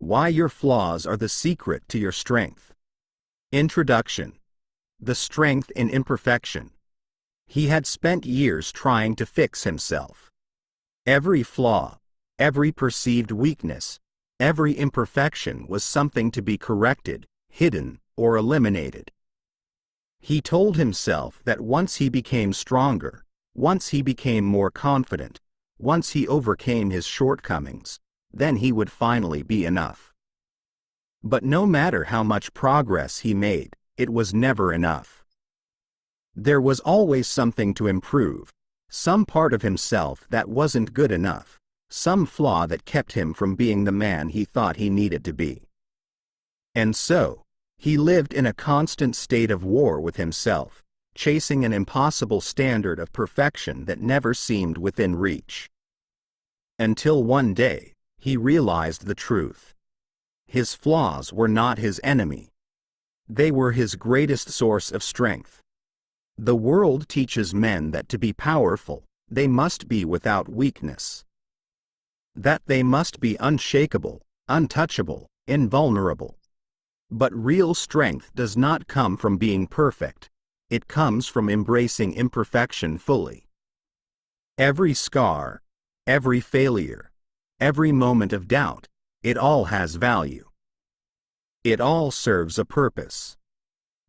Why your flaws are the secret to your strength. Introduction. The strength in imperfection. He had spent years trying to fix himself. Every flaw, every perceived weakness, every imperfection was something to be corrected, hidden, or eliminated. He told himself that once he became stronger, once he became more confident, once he overcame his shortcomings, then he would finally be enough. But no matter how much progress he made, it was never enough. There was always something to improve, some part of himself that wasn't good enough, some flaw that kept him from being the man he thought he needed to be. And so, he lived in a constant state of war with himself, chasing an impossible standard of perfection that never seemed within reach. Until one day, he realized the truth. His flaws were not his enemy. They were his greatest source of strength. The world teaches men that to be powerful, they must be without weakness. That they must be unshakable, untouchable, invulnerable. But real strength does not come from being perfect. It comes from embracing imperfection fully. Every scar, every failure, every moment of doubt, it all has value. It all serves a purpose.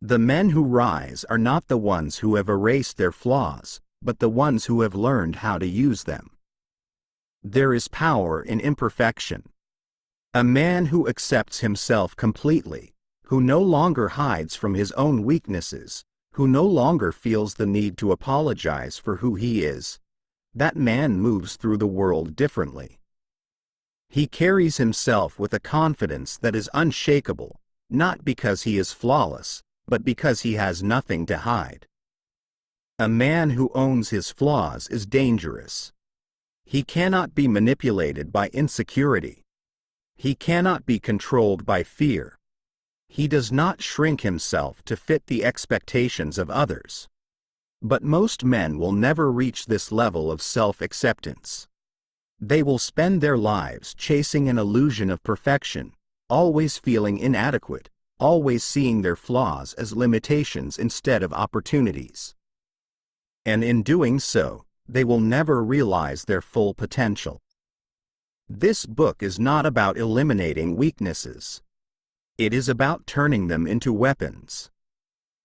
The men who rise are not the ones who have erased their flaws, but the ones who have learned how to use them. There is power in imperfection. A man who accepts himself completely, who no longer hides from his own weaknesses, who no longer feels the need to apologize for who he is, that man moves through the world differently. He carries himself with a confidence that is unshakable, not because he is flawless, but because he has nothing to hide. A man who owns his flaws is dangerous. He cannot be manipulated by insecurity. He cannot be controlled by fear. He does not shrink himself to fit the expectations of others. But most men will never reach this level of self-acceptance. They will spend their lives chasing an illusion of perfection, always feeling inadequate, always seeing their flaws as limitations instead of opportunities. And in doing so, they will never realize their full potential. This book is not about eliminating weaknesses. It is about turning them into weapons.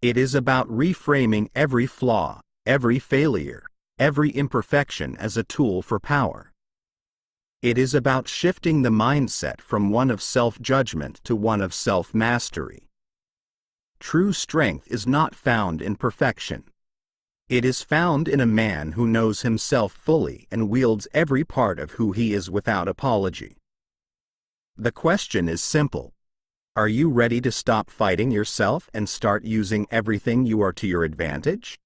It is about reframing every flaw, every failure, every imperfection as a tool for power. It is about shifting the mindset from one of self-judgment to one of self-mastery. True strength is not found in perfection. It is found in a man who knows himself fully and wields every part of who he is without apology. The question is simple. Are you ready to stop fighting yourself and start using everything you are to your advantage?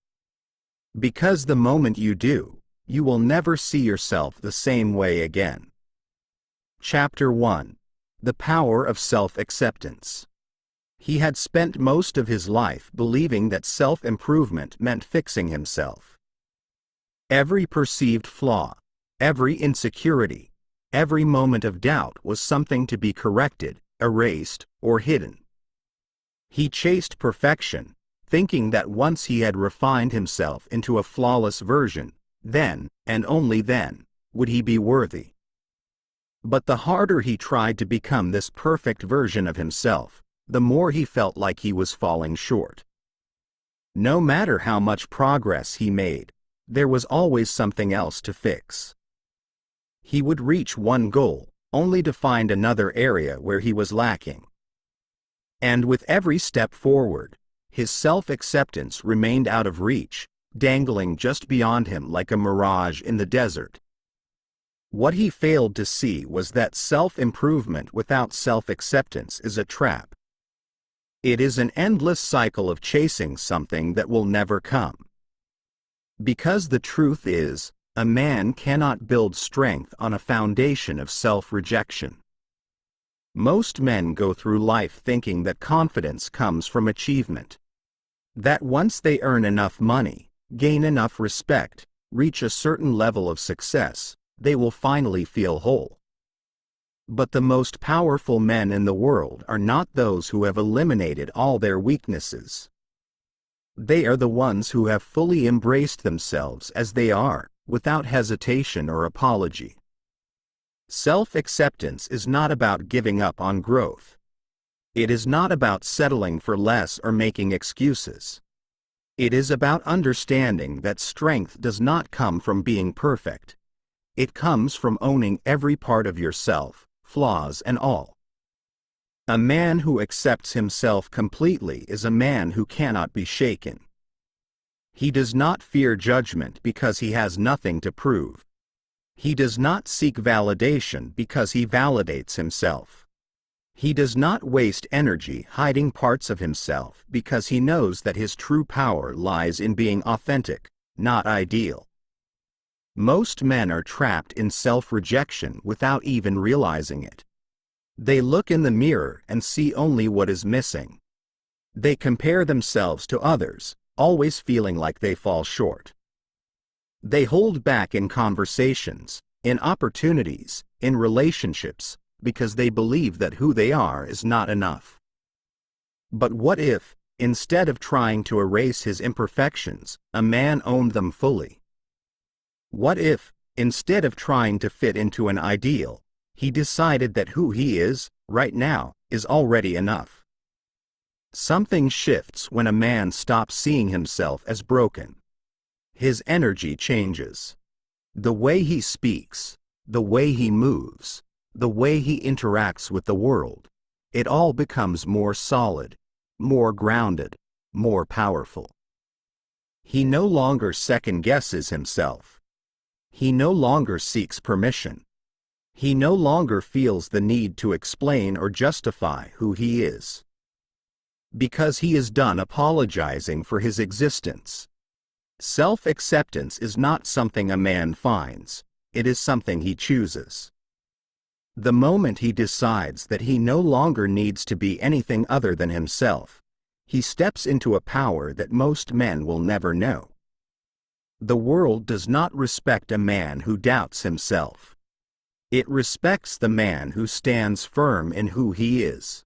Because the moment you do, you will never see yourself the same way again. Chapter 1. The Power of Self-Acceptance. He had spent most of his life believing that self-improvement meant fixing himself. Every perceived flaw, every insecurity, every moment of doubt was something to be corrected, erased, or hidden. He chased perfection, thinking that once he had refined himself into a flawless version, then, and only then, would he be worthy. But the harder he tried to become this perfect version of himself, the more he felt like he was falling short. No matter how much progress he made, there was always something else to fix. He would reach one goal, only to find another area where he was lacking. And with every step forward, his self-acceptance remained out of reach, dangling just beyond him like a mirage in the desert. What he failed to see was that self-improvement without self-acceptance is a trap. It is an endless cycle of chasing something that will never come. Because the truth is, a man cannot build strength on a foundation of self-rejection. Most men go through life thinking that confidence comes from achievement. That once they earn enough money, gain enough respect, reach a certain level of success, they will finally feel whole. But the most powerful men in the world are not those who have eliminated all their weaknesses. They are the ones who have fully embraced themselves as they are, without hesitation or apology. Self-acceptance is not about giving up on growth. It is not about settling for less or making excuses. It is about understanding that strength does not come from being perfect. It comes from owning every part of yourself, flaws and all. A man who accepts himself completely is a man who cannot be shaken. He does not fear judgment because he has nothing to prove. He does not seek validation because he validates himself. He does not waste energy hiding parts of himself because he knows that his true power lies in being authentic, not ideal. Most men are trapped in self-rejection without even realizing it. They look in the mirror and see only what is missing. They compare themselves to others, always feeling like they fall short. They hold back in conversations, in opportunities, in relationships, because they believe that who they are is not enough. But what if, instead of trying to erase his imperfections, a man owned them fully? What if, instead of trying to fit into an ideal, he decided that who he is, right now, is already enough? Something shifts when a man stops seeing himself as broken. His energy changes. The way he speaks, the way he moves, the way he interacts with the world, it all becomes more solid, more grounded, more powerful. He no longer second-guesses himself. He no longer seeks permission. He no longer feels the need to explain or justify who he is. Because he is done apologizing for his existence. Self-acceptance is not something a man finds, it is something he chooses. The moment he decides that he no longer needs to be anything other than himself, he steps into a power that most men will never know. The world does not respect a man who doubts himself. It respects the man who stands firm in who he is.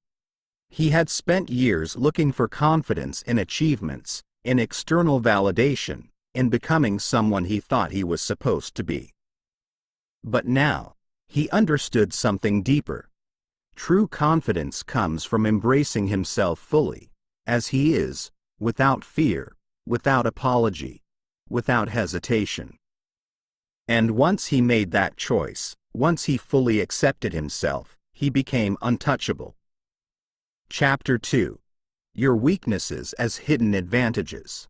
He had spent years looking for confidence in achievements, in external validation, in becoming someone he thought he was supposed to be. But now, he understood something deeper. True confidence comes from embracing himself fully, as he is, without fear, without apology, without hesitation. And once he made that choice, once he fully accepted himself, he became untouchable. Chapter 2. Your weaknesses as hidden advantages.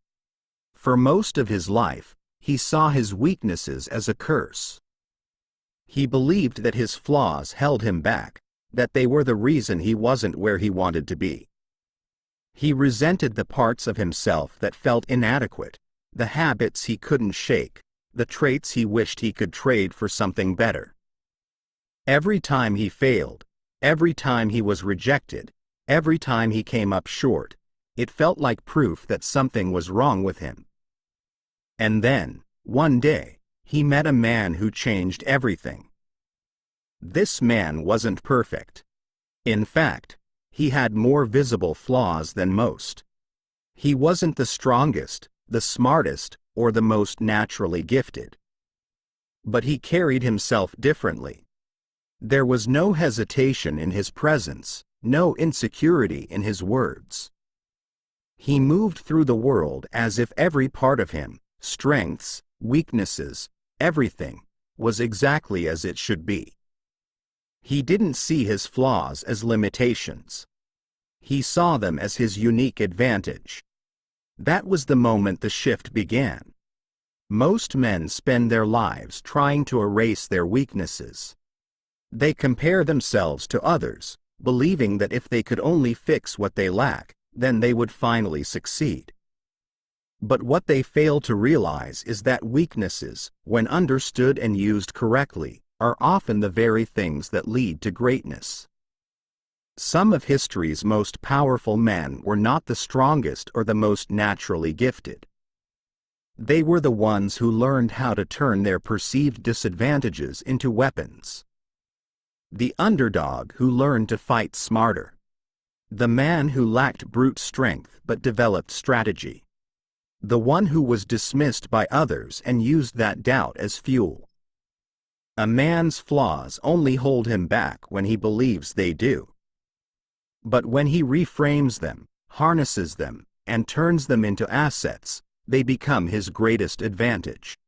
For most of his life, he saw his weaknesses as a curse. He believed that his flaws held him back, that they were the reason he wasn't where he wanted to be. He resented the parts of himself that felt inadequate, the habits he couldn't shake, the traits he wished he could trade for something better. Every time he failed, every time he was rejected, every time he came up short, it felt like proof that something was wrong with him. And then, one day, he met a man who changed everything. This man wasn't perfect. In fact, he had more visible flaws than most. He wasn't the strongest, the smartest, or the most naturally gifted. But he carried himself differently. There was no hesitation in his presence, no insecurity in his words. He moved through the world as if every part of him, strengths, weaknesses, everything, was exactly as it should be. He didn't see his flaws as limitations. He saw them as his unique advantage. That was the moment the shift began. Most men spend their lives trying to erase their weaknesses. They compare themselves to others, believing that if they could only fix what they lack, then they would finally succeed. But what they fail to realize is that weaknesses, when understood and used correctly, are often the very things that lead to greatness. Some of history's most powerful men were not the strongest or the most naturally gifted. They were the ones who learned how to turn their perceived disadvantages into weapons. The underdog who learned to fight smarter. The man who lacked brute strength but developed strategy. The one who was dismissed by others and used that doubt as fuel. A man's flaws only hold him back when he believes they do. But when he reframes them, harnesses them, and turns them into assets, they become his greatest advantage.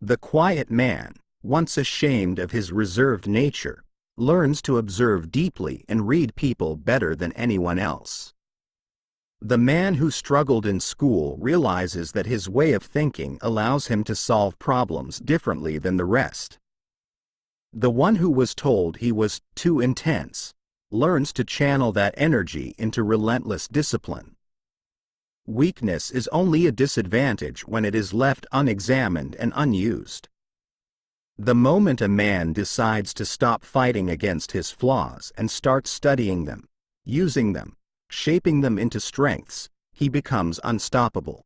The quiet man, once ashamed of his reserved nature, learns to observe deeply and read people better than anyone else. The man who struggled in school realizes that his way of thinking allows him to solve problems differently than the rest. The one who was told he was too intense learns to channel that energy into relentless discipline. Weakness is only a disadvantage when it is left unexamined and unused. The moment a man decides to stop fighting against his flaws and starts studying them, using them, shaping them into strengths, he becomes unstoppable.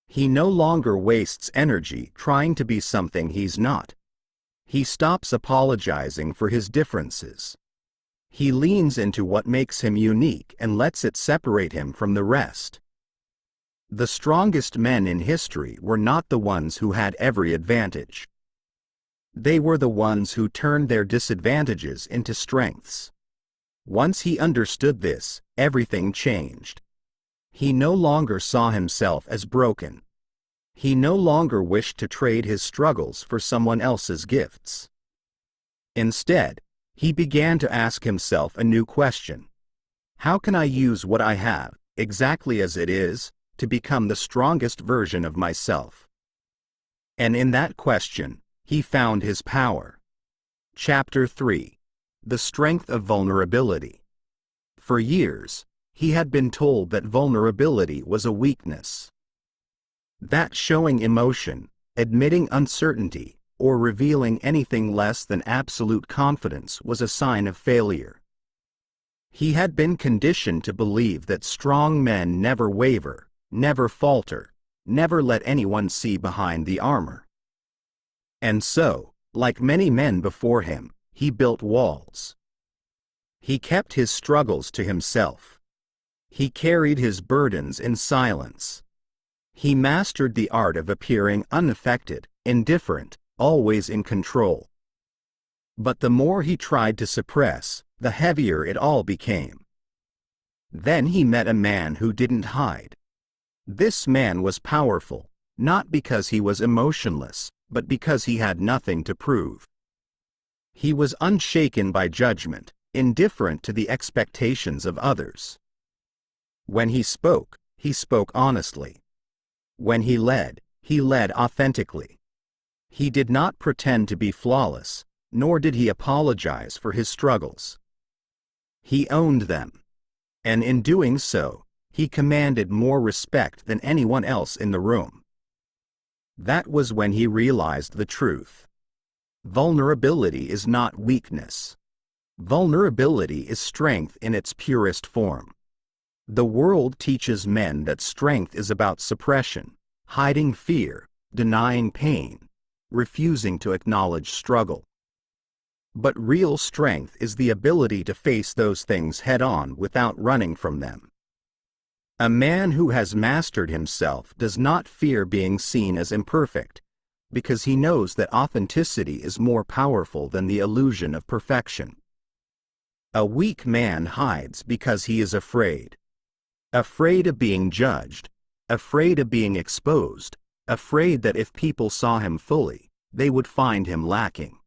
He no longer wastes energy trying to be something he's not. He stops apologizing for his differences. He leans into what makes him unique and lets it separate him from the rest. The strongest men in history were not the ones who had every advantage. They were the ones who turned their disadvantages into strengths. Once he understood this, everything changed. He no longer saw himself as broken. He no longer wished to trade his struggles for someone else's gifts. Instead, he began to ask himself a new question. How can I use what I have, exactly as it is, to become the strongest version of myself? And in that question, he found his power. Chapter 3. The Strength of Vulnerability. For years, he had been told that vulnerability was a weakness. That showing emotion, admitting uncertainty, or revealing anything less than absolute confidence was a sign of failure. He had been conditioned to believe that strong men never waver, never falter, never let anyone see behind the armor. And so, like many men before him, he built walls. He kept his struggles to himself. He carried his burdens in silence. He mastered the art of appearing unaffected, indifferent, always in control. But the more he tried to suppress, the heavier it all became. Then he met a man who didn't hide. This man was powerful, not because he was emotionless, but because he had nothing to prove. He was unshaken by judgment, indifferent to the expectations of others. When he spoke honestly. When he led authentically. He did not pretend to be flawless, nor did he apologize for his struggles. He owned them. And in doing so, he commanded more respect than anyone else in the room. That was when he realized the truth. Vulnerability is not weakness. Vulnerability is strength in its purest form. The world teaches men that strength is about suppression, hiding fear, denying pain, refusing to acknowledge struggle. But real strength is the ability to face those things head-on without running from them. A man who has mastered himself does not fear being seen as imperfect, because he knows that authenticity is more powerful than the illusion of perfection. A weak man hides because he is afraid. Afraid of being judged, afraid of being exposed, afraid that if people saw him fully, they would find him lacking.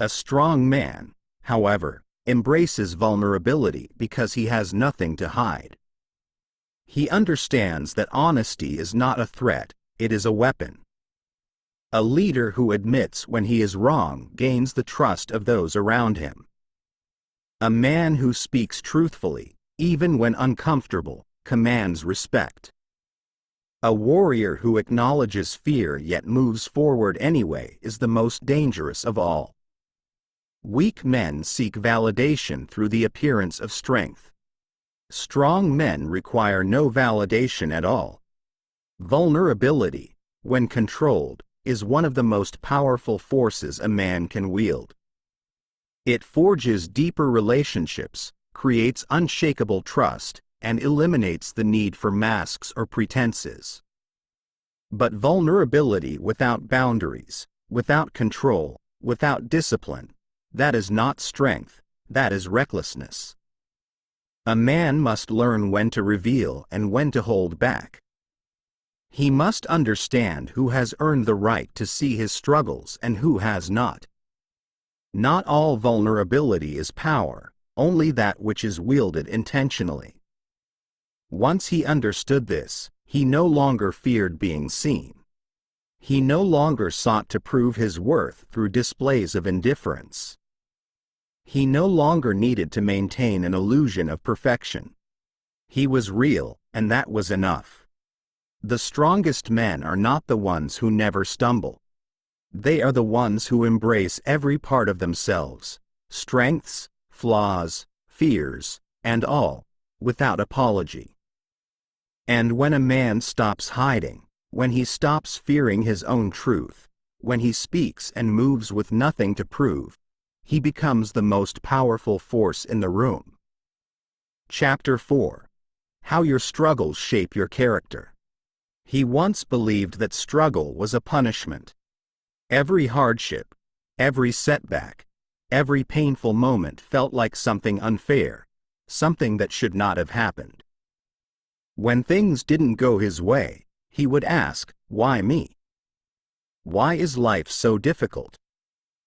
A strong man, however, embraces vulnerability because he has nothing to hide. He understands that honesty is not a threat, it is a weapon. A leader who admits when he is wrong gains the trust of those around him. A man who speaks truthfully, even when uncomfortable, commands respect. A warrior who acknowledges fear yet moves forward anyway is the most dangerous of all. Weak men seek validation through the appearance of strength. Strong men require no validation at all. Vulnerability, when controlled, is one of the most powerful forces a man can wield. It forges deeper relationships, creates unshakable trust, and eliminates the need for masks or pretenses. But vulnerability without boundaries, without control, without discipline, that is not strength, that is recklessness. A man must learn when to reveal and when to hold back. He must understand who has earned the right to see his struggles and who has not. Not all vulnerability is power, only that which is wielded intentionally. Once he understood this, he no longer feared being seen. He no longer sought to prove his worth through displays of indifference. He no longer needed to maintain an illusion of perfection. He was real, and that was enough. The strongest men are not the ones who never stumble. They are the ones who embrace every part of themselves, strengths, flaws, fears, and all, without apology. And when a man stops hiding, when he stops fearing his own truth, when he speaks and moves with nothing to prove, he becomes the most powerful force in the room. Chapter 4. How your struggles shape your character. He once believed that struggle was a punishment. Every hardship, every setback, every painful moment felt like something unfair, something that should not have happened. When things didn't go his way, he would ask, "Why me? Why is life so difficult?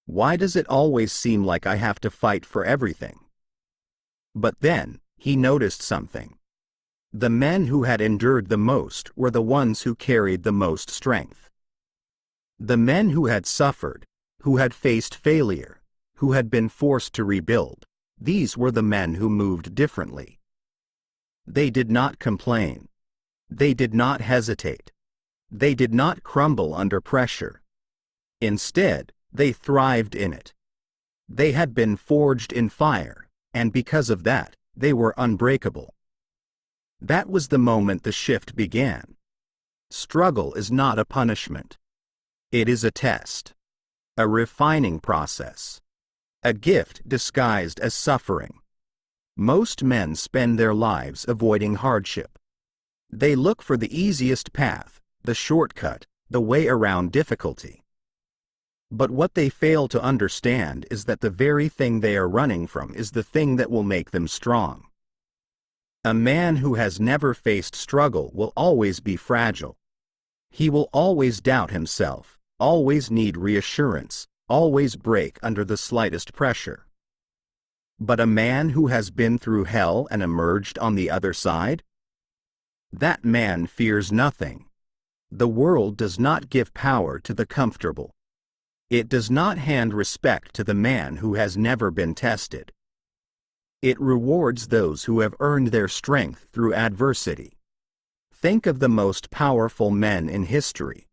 Why does it always seem like I have to fight for everything?" But then, he noticed something. The men who had endured the most were the ones who carried the most strength. The men who had suffered, who had faced failure, who had been forced to rebuild, these were the men who moved differently. They did not complain. They did not hesitate. They did not crumble under pressure. Instead, they thrived in it. They had been forged in fire, and because of that, they were unbreakable. That was the moment the shift began. Struggle is not a punishment. It is a test. A refining process. A gift disguised as suffering. Most men spend their lives avoiding hardship. They look for the easiest path, the shortcut, the way around difficulty. But what they fail to understand is that the very thing they are running from is the thing that will make them strong. A man who has never faced struggle will always be fragile. He will always doubt himself, always need reassurance, always break under the slightest pressure. But a man who has been through hell and emerged on the other side? That man fears nothing. The world does not give power to the comfortable. It does not hand respect to the man who has never been tested. It rewards those who have earned their strength through adversity. Think of the most powerful men in history.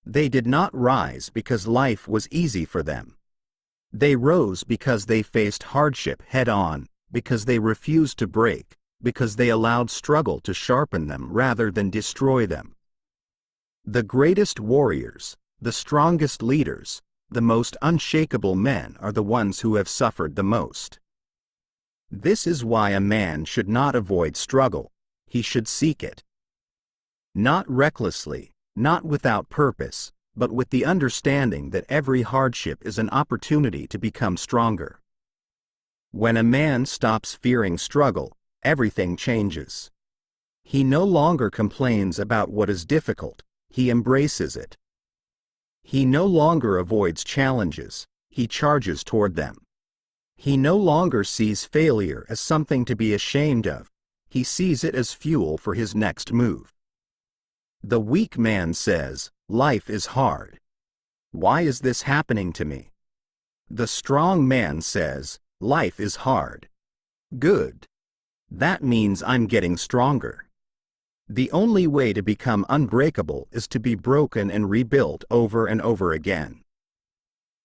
They did not rise because life was easy for them. They rose because they faced hardship head-on, because they refused to break, because they allowed struggle to sharpen them rather than destroy them. The greatest warriors, the strongest leaders, the most unshakable men are the ones who have suffered the most. This is why a man should not avoid struggle, he should seek it. Not recklessly, not without purpose, but with the understanding that every hardship is an opportunity to become stronger. When a man stops fearing struggle, everything changes. He no longer complains about what is difficult, he embraces it. He no longer avoids challenges, he charges toward them. He no longer sees failure as something to be ashamed of, he sees it as fuel for his next move. The weak man says, "Life is hard. Why is this happening to me?" The strong man says, "Life is hard. Good. That means I'm getting stronger." The only way to become unbreakable is to be broken and rebuilt over and over again.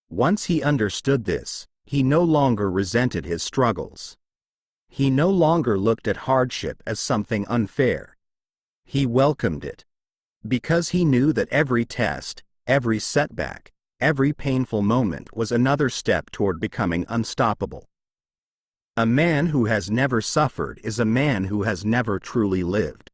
Once he understood this, he no longer resented his struggles. He no longer looked at hardship as something unfair. He welcomed it. Because he knew that every test, every setback, Every painful moment was another step toward becoming unstoppable. A man who has never suffered is a man who has never truly lived.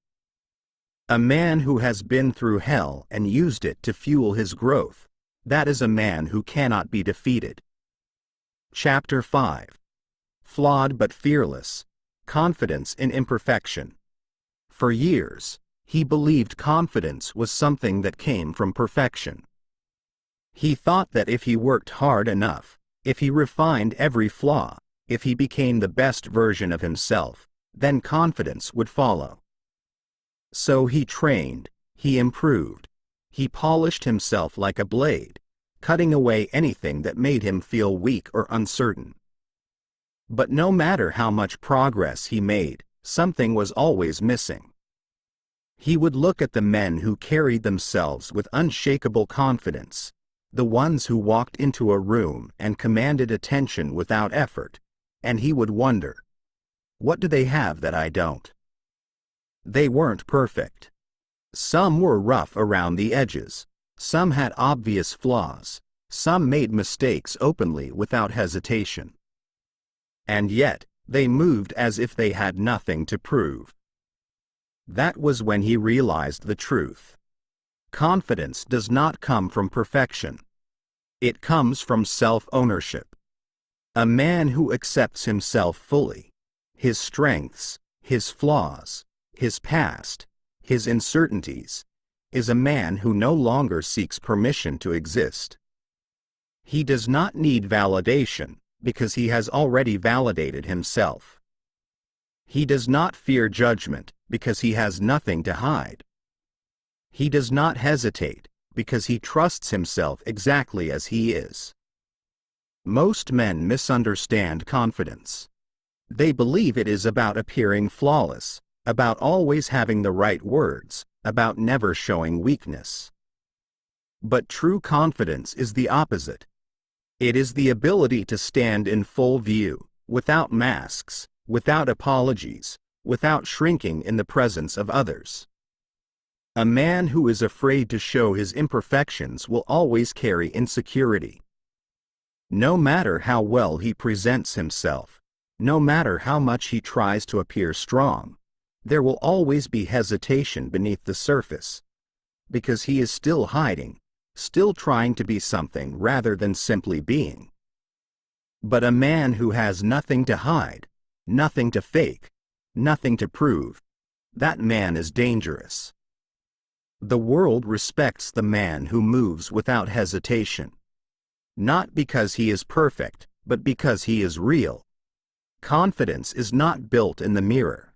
A man who has been through hell and used it to fuel his growth, that is a man who cannot be defeated. Chapter 5. Flawed but fearless. Confidence in imperfection. For years, he believed confidence was something that came from perfection. He thought that if he worked hard enough, if he refined every flaw, if he became the best version of himself, then confidence would follow. So he trained, he improved, he polished himself like a blade, cutting away anything that made him feel weak or uncertain. But no matter how much progress he made, something was always missing. He would look at the men who carried themselves with unshakable confidence, the ones who walked into a room and commanded attention without effort, and he would wonder, what do they have that I don't? They weren't perfect. Some were rough around the edges, some had obvious flaws, some made mistakes openly without hesitation. And yet, they moved as if they had nothing to prove. That was when he realized the truth. Confidence does not come from perfection. It comes from self-ownership. A man who accepts himself fully, his strengths, his flaws, his past, his uncertainties, is a man who no longer seeks permission to exist. He does not need validation, because he has already validated himself. He does not fear judgment, because he has nothing to hide. He does not hesitate, because he trusts himself exactly as he is. Most men misunderstand confidence. They believe it is about appearing flawless, about always having the right words, about never showing weakness. But true confidence is the opposite. It is the ability to stand in full view, without masks, without apologies, without shrinking in the presence of others. A man who is afraid to show his imperfections will always carry insecurity. No matter how well he presents himself, no matter how much he tries to appear strong, there will always be hesitation beneath the surface, because he is still hiding, still trying to be something rather than simply being. But a man who has nothing to hide, nothing to fake, nothing to prove, that man is dangerous. The world respects the man who moves without hesitation. Not because he is perfect, but because he is real. Confidence is not built in the mirror.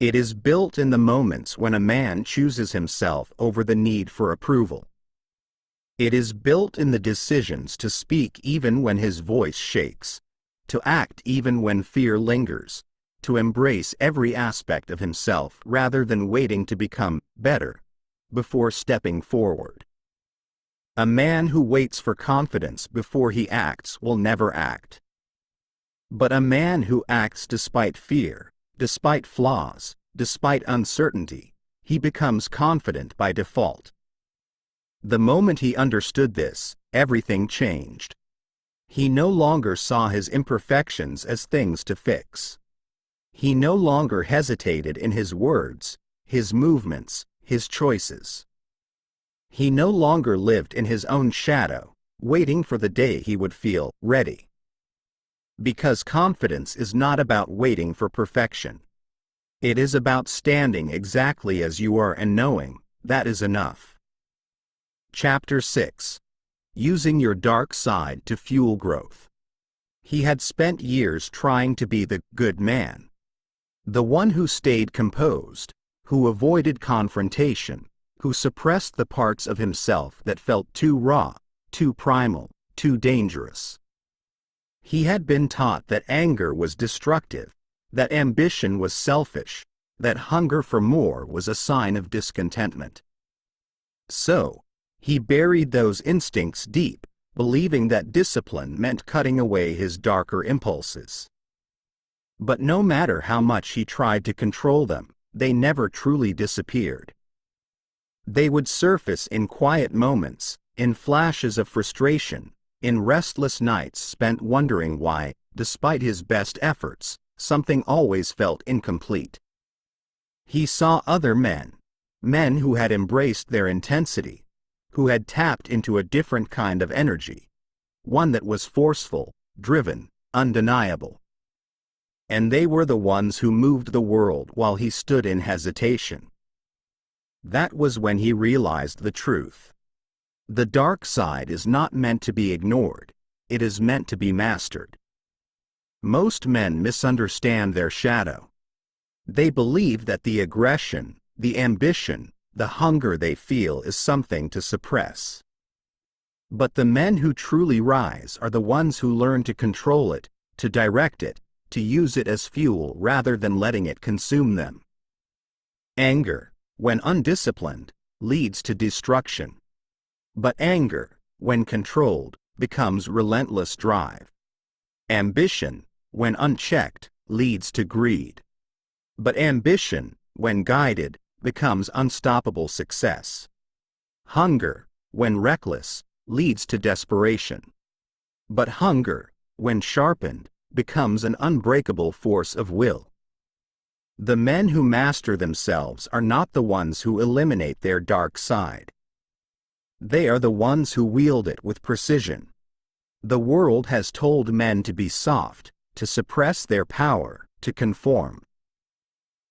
It is built in the moments when a man chooses himself over the need for approval. It is built in the decisions to speak even when his voice shakes, to act even when fear lingers, to embrace every aspect of himself rather than waiting to become better before stepping forward. A man who waits for confidence before he acts will never act. But a man who acts despite fear, despite flaws, despite uncertainty, he becomes confident by default. The moment he understood this, everything changed. He no longer saw his imperfections as things to fix. He no longer hesitated in his words, his movements, his choices. He no longer lived in his own shadow, waiting for the day he would feel ready. Because confidence is not about waiting for perfection. It is about standing exactly as you are and knowing that is enough. Chapter 6. Using your dark side to fuel growth. He had spent years trying to be the good man. The one who stayed composed, who avoided confrontation, who suppressed the parts of himself that felt too raw, too primal, too dangerous. He had been taught that anger was destructive, that ambition was selfish, that hunger for more was a sign of discontentment. So, he buried those instincts deep, believing that discipline meant cutting away his darker impulses. But no matter how much he tried to control them, they never truly disappeared. They would surface in quiet moments, in flashes of frustration, in restless nights spent wondering why, despite his best efforts, something always felt incomplete. He saw other men, men who had embraced their intensity, who had tapped into a different kind of energy, one that was forceful, driven, undeniable. And they were the ones who moved the world while he stood in hesitation. That was when he realized the truth. The dark side is not meant to be ignored, it is meant to be mastered. Most men misunderstand their shadow. They believe that the aggression, the ambition, the hunger they feel is something to suppress. But the men who truly rise are the ones who learn to control it, to direct it, to use it as fuel rather than letting it consume them. Anger, when undisciplined, leads to destruction. But anger, when controlled, becomes relentless drive. Ambition, when unchecked, leads to greed. But ambition, when guided, becomes unstoppable success. Hunger, when reckless, leads to desperation. But hunger, when sharpened, becomes an unbreakable force of will. The men who master themselves are not the ones who eliminate their dark side. They are the ones who wield it with precision. The world has told men to be soft, to suppress their power, to conform.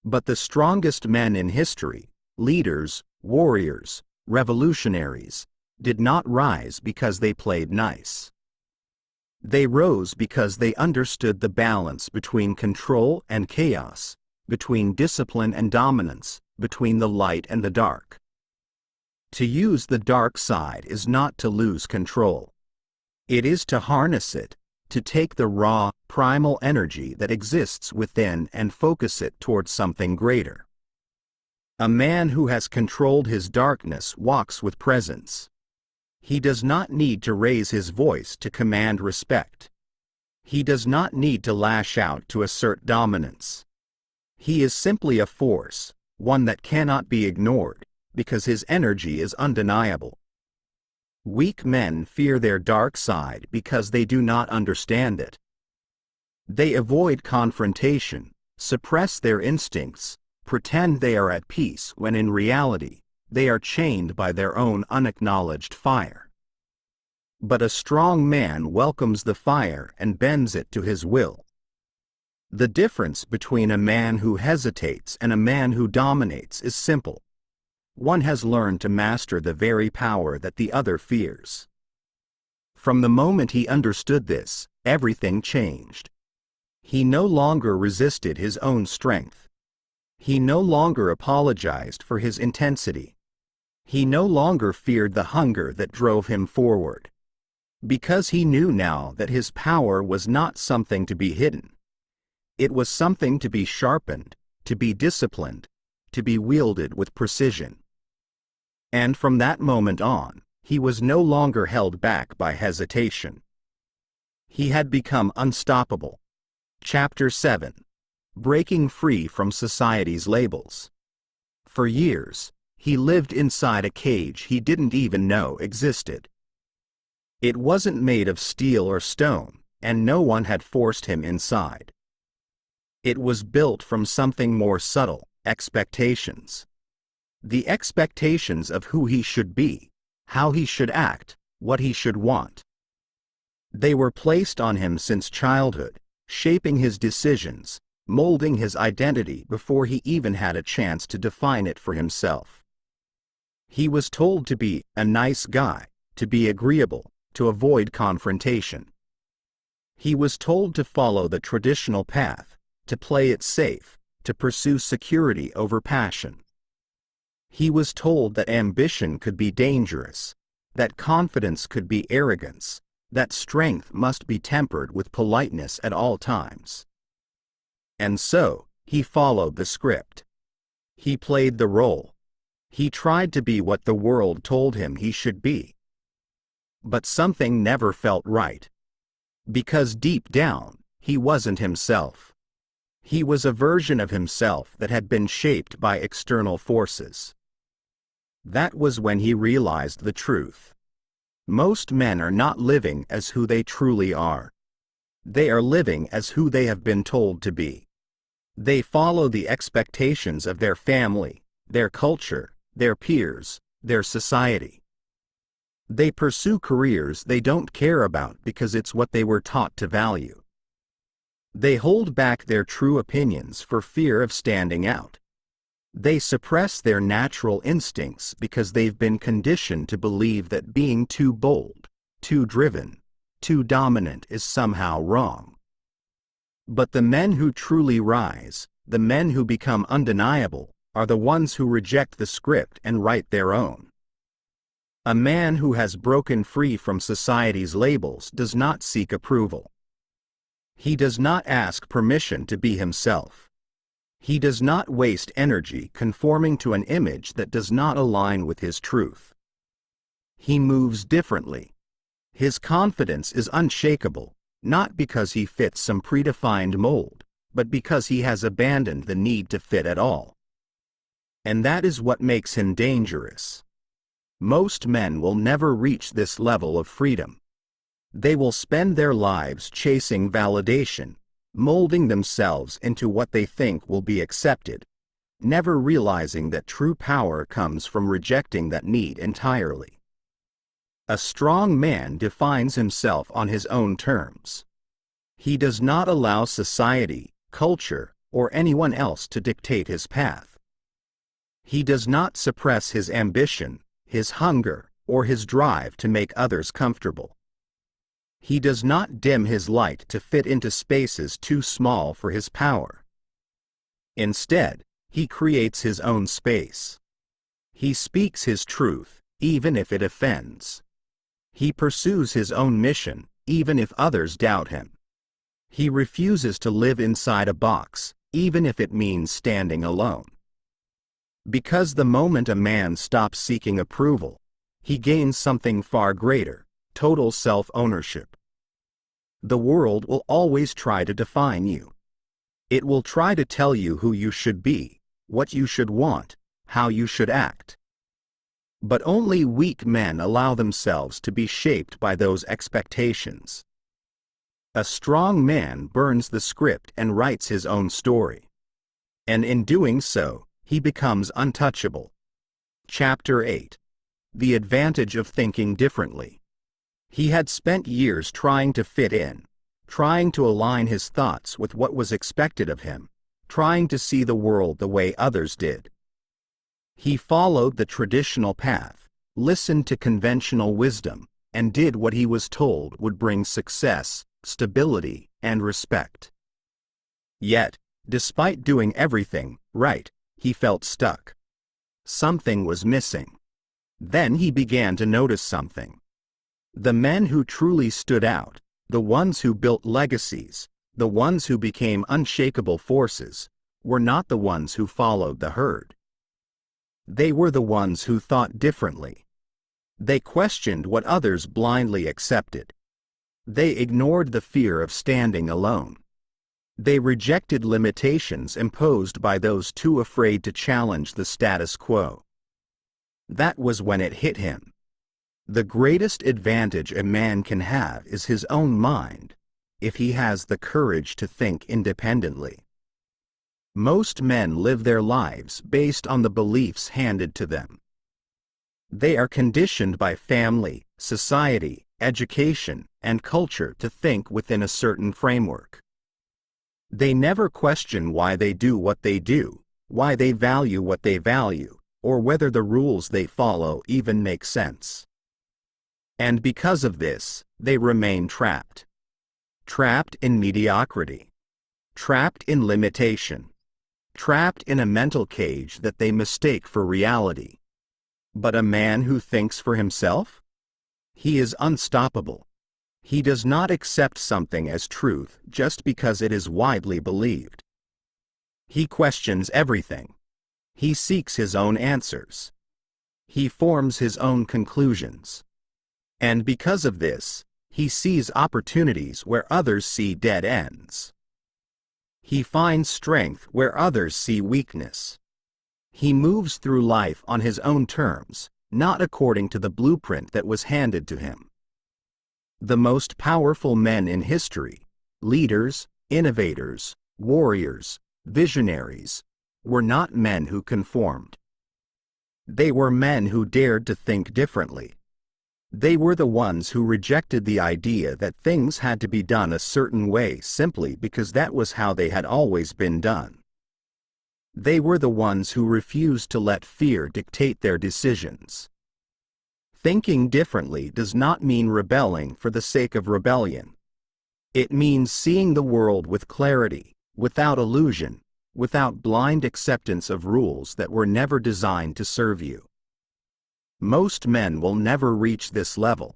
But the strongest men in history, leaders, warriors, revolutionaries, did not rise because they played nice. They rose because they understood the balance between control and chaos, between discipline and dominance, between the light and the dark. To use the dark side is not to lose control. It is to harness it, to take the raw, primal energy that exists within and focus it towards something greater. A man who has controlled his darkness walks with presence. He does not need to raise his voice to command respect. He does not need to lash out to assert dominance. He is simply a force, one that cannot be ignored, because his energy is undeniable. Weak men fear their dark side because they do not understand it. They avoid confrontation, suppress their instincts, pretend they are at peace when in reality, they are chained by their own unacknowledged fire. But a strong man welcomes the fire and bends it to his will. The difference between a man who hesitates and a man who dominates is simple. One has learned to master the very power that the other fears. From the moment he understood this, everything changed. He no longer resisted his own strength. He no longer apologized for his intensity. He no longer feared the hunger that drove him forward. Because he knew now that his power was not something to be hidden. It was something to be sharpened, to be disciplined, to be wielded with precision. And from that moment on, he was no longer held back by hesitation. He had become unstoppable. Chapter 7. Breaking free from society's labels. For years, he lived inside a cage he didn't even know existed. It wasn't made of steel or stone, and no one had forced him inside. It was built from something more subtle, expectations. The expectations of who he should be, how he should act, what he should want. They were placed on him since childhood, shaping his decisions, molding his identity before he even had a chance to define it for himself. He was told to be a nice guy, to be agreeable, to avoid confrontation. He was told to follow the traditional path, to play it safe, to pursue security over passion. He was told that ambition could be dangerous, that confidence could be arrogance, that strength must be tempered with politeness at all times. And so, he followed the script. He played the role. He tried to be what the world told him he should be. But something never felt right. Because deep down, he wasn't himself. He was a version of himself that had been shaped by external forces. That was when he realized the truth. Most men are not living as who they truly are. They are living as who they have been told to be. They follow the expectations of their family, their culture, their peers, their society. They pursue careers they don't care about because it's what they were taught to value. They hold back their true opinions for fear of standing out. They suppress their natural instincts because they've been conditioned to believe that being too bold, too driven, too dominant is somehow wrong. But the men who truly rise, the men who become undeniable, are the ones who reject the script and write their own. A man who has broken free from society's labels does not seek approval. He does not ask permission to be himself. He does not waste energy conforming to an image that does not align with his truth. He moves differently. His confidence is unshakable, not because he fits some predefined mold, but because he has abandoned the need to fit at all. And that is what makes him dangerous. Most men will never reach this level of freedom. They will spend their lives chasing validation, molding themselves into what they think will be accepted, never realizing that true power comes from rejecting that need entirely. A strong man defines himself on his own terms. He does not allow society, culture, or anyone else to dictate his path. He does not suppress his ambition, his hunger, or his drive to make others comfortable. He does not dim his light to fit into spaces too small for his power. Instead, he creates his own space. He speaks his truth, even if it offends. He pursues his own mission, even if others doubt him. He refuses to live inside a box, even if it means standing alone. Because the moment a man stops seeking approval, he gains something far greater: total self-ownership. The world will always try to define you. It will try to tell you who you should be, what you should want, how you should act. But only weak men allow themselves to be shaped by those expectations. A strong man burns the script and writes his own story. And in doing so, he becomes untouchable. Chapter 8. The Advantage of Thinking Differently. He had spent years trying to fit in, trying to align his thoughts with what was expected of him, trying to see the world the way others did. He followed the traditional path, listened to conventional wisdom, and did what he was told would bring success, stability, and respect. Yet, despite doing everything right, he felt stuck. Something was missing. Then he began to notice something. The men who truly stood out, the ones who built legacies, the ones who became unshakable forces, were not the ones who followed the herd. They were the ones who thought differently. They questioned what others blindly accepted. They ignored the fear of standing alone. They rejected limitations imposed by those too afraid to challenge the status quo. That was when it hit him. The greatest advantage a man can have is his own mind, if he has the courage to think independently. Most men live their lives based on the beliefs handed to them. They are conditioned by family, society, education, and culture to think within a certain framework. They never question why they do what they do, why they value what they value, or whether the rules they follow even make sense. And because of this, they remain trapped. Trapped in mediocrity. Trapped in limitation. Trapped in a mental cage that they mistake for reality. But a man who thinks for himself? He is unstoppable. He does not accept something as truth just because it is widely believed. He questions everything. He seeks his own answers. He forms his own conclusions. And because of this, he sees opportunities where others see dead ends. He finds strength where others see weakness. He moves through life on his own terms, not according to the blueprint that was handed to him. The most powerful men in history, leaders, innovators, warriors, visionaries, were not men who conformed. They were men who dared to think differently. They were the ones who rejected the idea that things had to be done a certain way simply because that was how they had always been done. They were the ones who refused to let fear dictate their decisions. Thinking differently does not mean rebelling for the sake of rebellion. It means seeing the world with clarity, without illusion, without blind acceptance of rules that were never designed to serve you. Most men will never reach this level.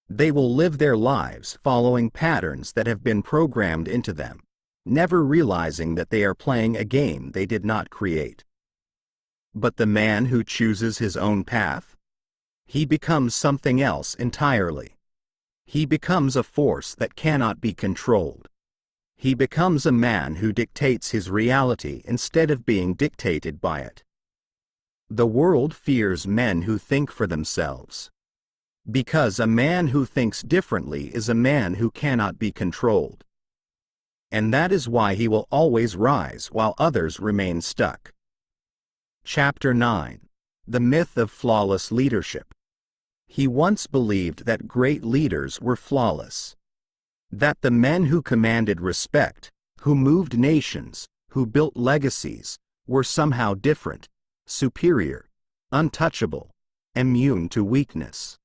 They will live their lives following patterns that have been programmed into them, never realizing that they are playing a game they did not create. But the man who chooses his own path? He becomes something else entirely. He becomes a force that cannot be controlled. He becomes a man who dictates his reality instead of being dictated by it. The world fears men who think for themselves. Because a man who thinks differently is a man who cannot be controlled. And that is why he will always rise while others remain stuck. Chapter 9. The Myth of Flawless Leadership. He once believed that great leaders were flawless. That the men who commanded respect, who moved nations, who built legacies, were somehow different, superior, untouchable, immune to weakness.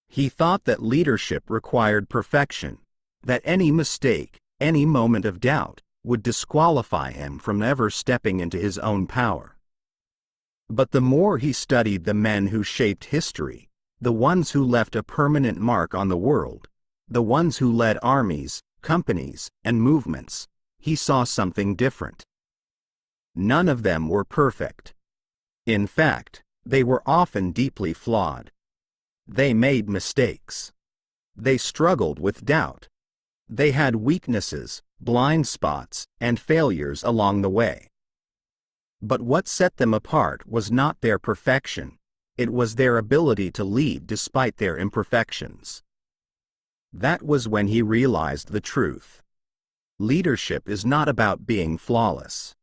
He thought that leadership required perfection, that any mistake, any moment of doubt, would disqualify him from ever stepping into his own power. But the more he studied the men who shaped history, the ones who left a permanent mark on the world, the ones who led armies, companies, and movements, he saw something different. None of them were perfect. In fact, they were often deeply flawed. They made mistakes. They struggled with doubt. They had weaknesses, blind spots, and failures along the way. But what set them apart was not their perfection, it was their ability to lead despite their imperfections. That was when he realized the truth. Leadership is not about being flawless.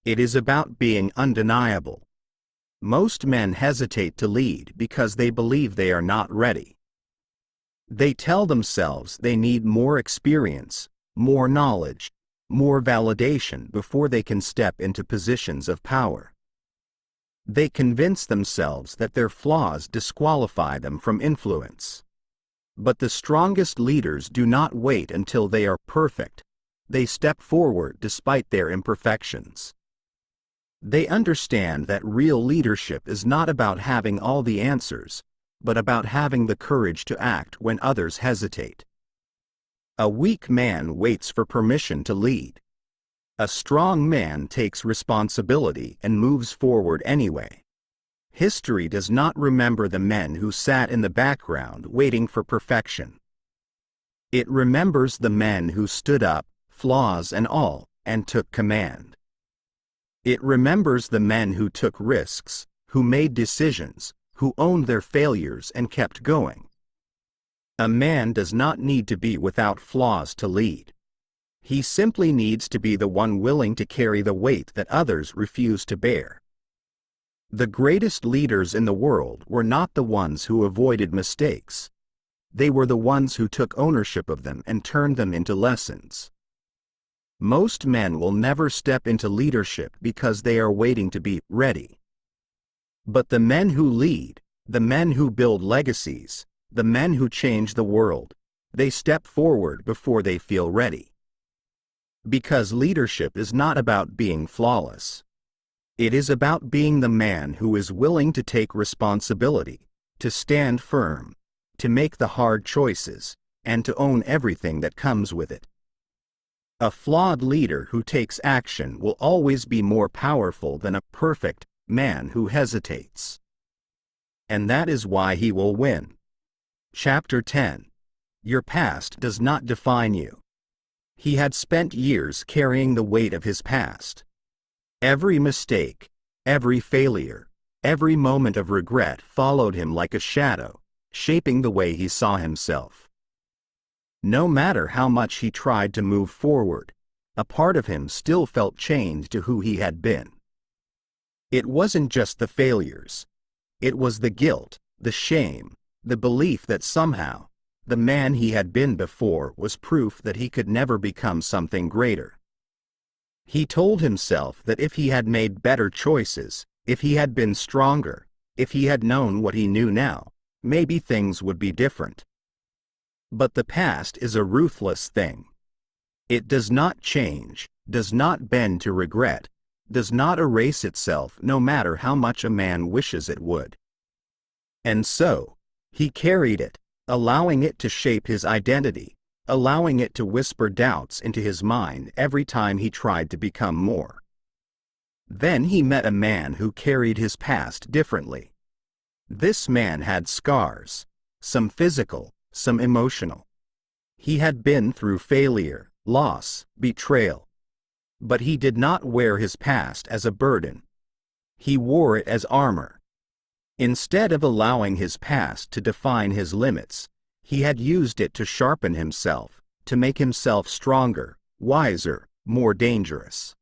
It is about being undeniable. Most men hesitate to lead because they believe they are not ready. They tell themselves they need more experience, more knowledge, more validation before they can step into positions of power. They convince themselves that their flaws disqualify them from influence. But the strongest leaders do not wait until they are perfect. They step forward despite their imperfections. They understand that real leadership is not about having all the answers, but about having the courage to act when others hesitate. A weak man waits for permission to lead. A strong man takes responsibility and moves forward anyway. History does not remember the men who sat in the background waiting for perfection. It remembers the men who stood up, flaws and all, and took command. It remembers the men who took risks, who made decisions, who owned their failures and kept going. A man does not need to be without flaws to lead. He simply needs to be the one willing to carry the weight that others refuse to bear. The greatest leaders in the world were not the ones who avoided mistakes. They were the ones who took ownership of them and turned them into lessons. Most men will never step into leadership because they are waiting to be ready. But the men who lead, the men who build legacies, the men who change the world, they step forward before they feel ready. Because leadership is not about being flawless. It is about being the man who is willing to take responsibility, to stand firm, to make the hard choices, and to own everything that comes with it. A flawed leader who takes action will always be more powerful than a perfect man who hesitates. And that is why he will win. Chapter 10. Your past does not define you. He had spent years carrying the weight of his past. Every mistake, every failure, Every moment of regret followed him like a shadow, shaping the way he saw himself. No matter how much he tried to move forward, a part of him still felt chained to who he had been. It wasn't just the failures. It was the guilt, the shame, the belief that somehow, the man he had been before was proof that he could never become something greater. He told himself that if he had made better choices, if he had been stronger, if he had known what he knew now, maybe things would be different. But the past is a ruthless thing. It does not change, does not bend to regret, does not erase itself no matter how much a man wishes it would. And so, he carried it, allowing it to shape his identity, allowing it to whisper doubts into his mind every time he tried to become more. Then he met a man who carried his past differently. This man had scars, some physical, some emotional. He had been through failure, loss, betrayal. But he did not wear his past as a burden. He wore it as armor. Instead of allowing his past to define his limits, he had used it to sharpen himself, to make himself stronger, wiser, more dangerous.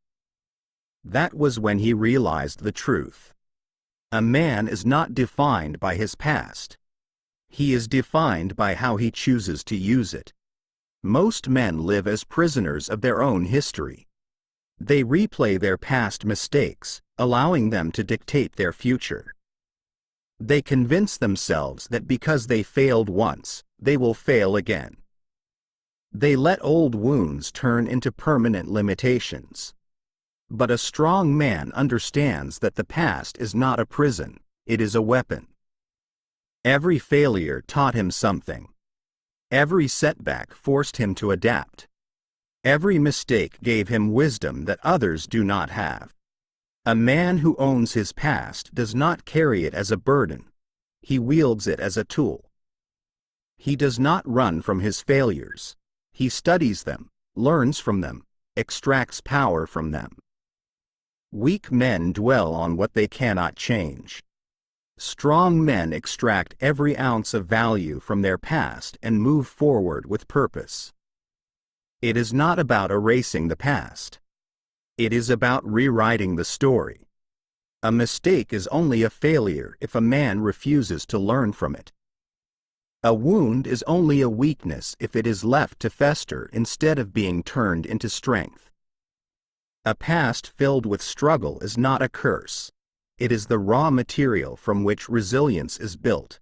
That was when he realized the truth. A man is not defined by his past. He is defined by how he chooses to use it. Most men live as prisoners of their own history. They replay their past mistakes, allowing them to dictate their future. They convince themselves that because they failed once, they will fail again. They let old wounds turn into permanent limitations. But a strong man understands that the past is not a prison, it is a weapon. Every failure taught him something. Every setback forced him to adapt. Every mistake gave him wisdom that others do not have. A man who owns his past does not carry it as a burden. He wields it as a tool. He does not run from his failures. He studies them, learns from them, extracts power from them. Weak men dwell on what they cannot change. Strong men extract every ounce of value from their past and move forward with purpose. It is not about erasing the past. It is about rewriting the story. A mistake is only a failure if a man refuses to learn from it. A wound is only a weakness if it is left to fester instead of being turned into strength. A past filled with struggle is not a curse. It is the raw material from which resilience is built.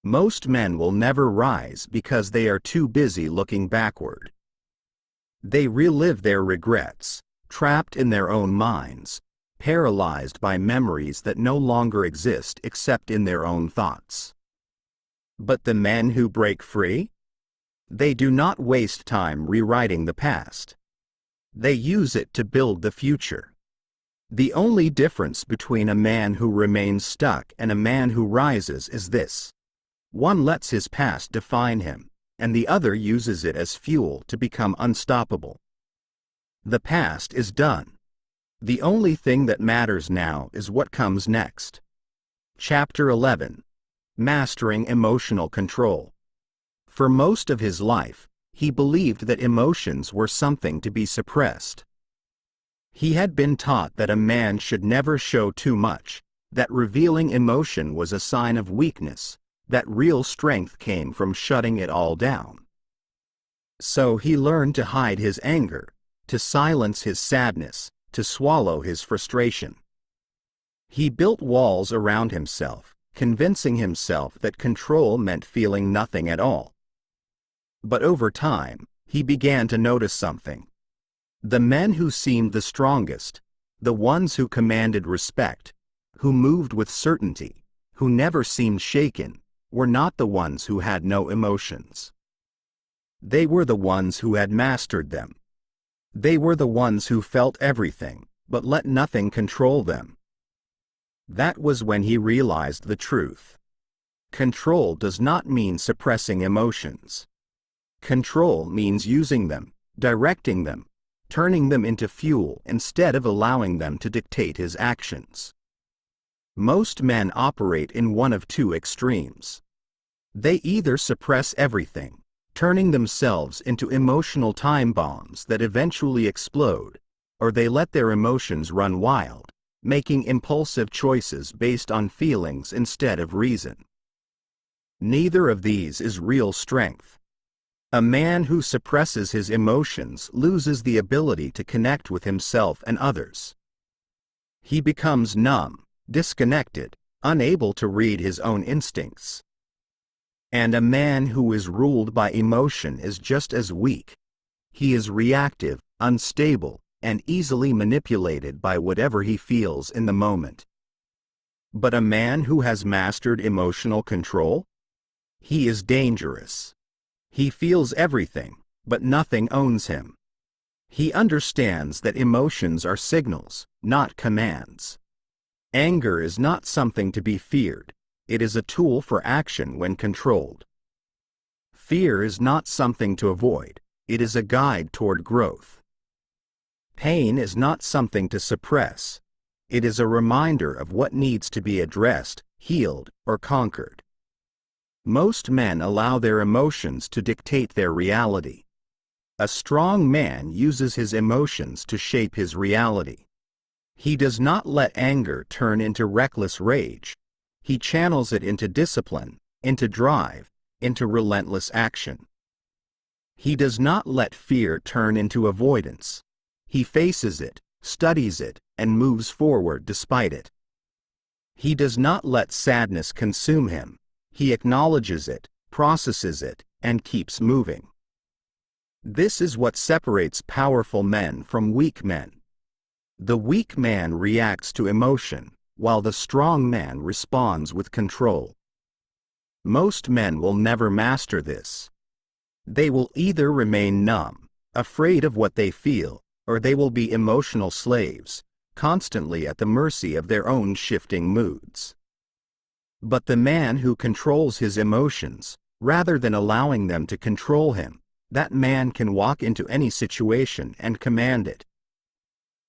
Most men will never rise because they are too busy looking backward. They relive their regrets, trapped in their own minds, paralyzed by memories that no longer exist except in their own thoughts. But the men who break free? They do not waste time rewriting the past. They use it to build the future. The only difference between a man who remains stuck and a man who rises is this. One lets his past define him, and the other uses it as fuel to become unstoppable. The past is done. The only thing that matters now is what comes next. Chapter 11. Mastering Emotional Control. For most of his life, he believed that emotions were something to be suppressed. He had been taught that a man should never show too much, that revealing emotion was a sign of weakness, that real strength came from shutting it all down. So he learned to hide his anger, to silence his sadness, to swallow his frustration. He built walls around himself, convincing himself that control meant feeling nothing at all. But over time, he began to notice something. The men who seemed the strongest, the ones who commanded respect, who moved with certainty, who never seemed shaken, were not the ones who had no emotions. They were the ones who had mastered them. They were the ones who felt everything, but let nothing control them. That was when he realized the truth. Control does not mean suppressing emotions. Control means using them, directing them, turning them into fuel instead of allowing them to dictate his actions. Most men operate in one of two extremes. They either suppress everything, turning themselves into emotional time bombs that eventually explode, or they let their emotions run wild, making impulsive choices based on feelings instead of reason. Neither of these is real strength. A man who suppresses his emotions loses the ability to connect with himself and others. He becomes numb, disconnected, unable to read his own instincts. And a man who is ruled by emotion is just as weak. He is reactive, unstable, and easily manipulated by whatever he feels in the moment. But a man who has mastered emotional control? He is dangerous. He feels everything, but nothing owns him. He understands that emotions are signals, not commands. Anger is not something to be feared. It is a tool for action when controlled. Fear is not something to avoid. It is a guide toward growth. Pain is not something to suppress. It is a reminder of what needs to be addressed, healed, or conquered. Most men allow their emotions to dictate their reality. A strong man uses his emotions to shape his reality. He does not let anger turn into reckless rage. He channels it into discipline, into drive, into relentless action. He does not let fear turn into avoidance. He faces it, studies it, and moves forward despite it. He does not let sadness consume him. He acknowledges it, processes it, and keeps moving. This is what separates powerful men from weak men. The weak man reacts to emotion, while the strong man responds with control. Most men will never master this. They will either remain numb, afraid of what they feel, or they will be emotional slaves, constantly at the mercy of their own shifting moods. But the man who controls his emotions, rather than allowing them to control him, that man can walk into any situation and command it.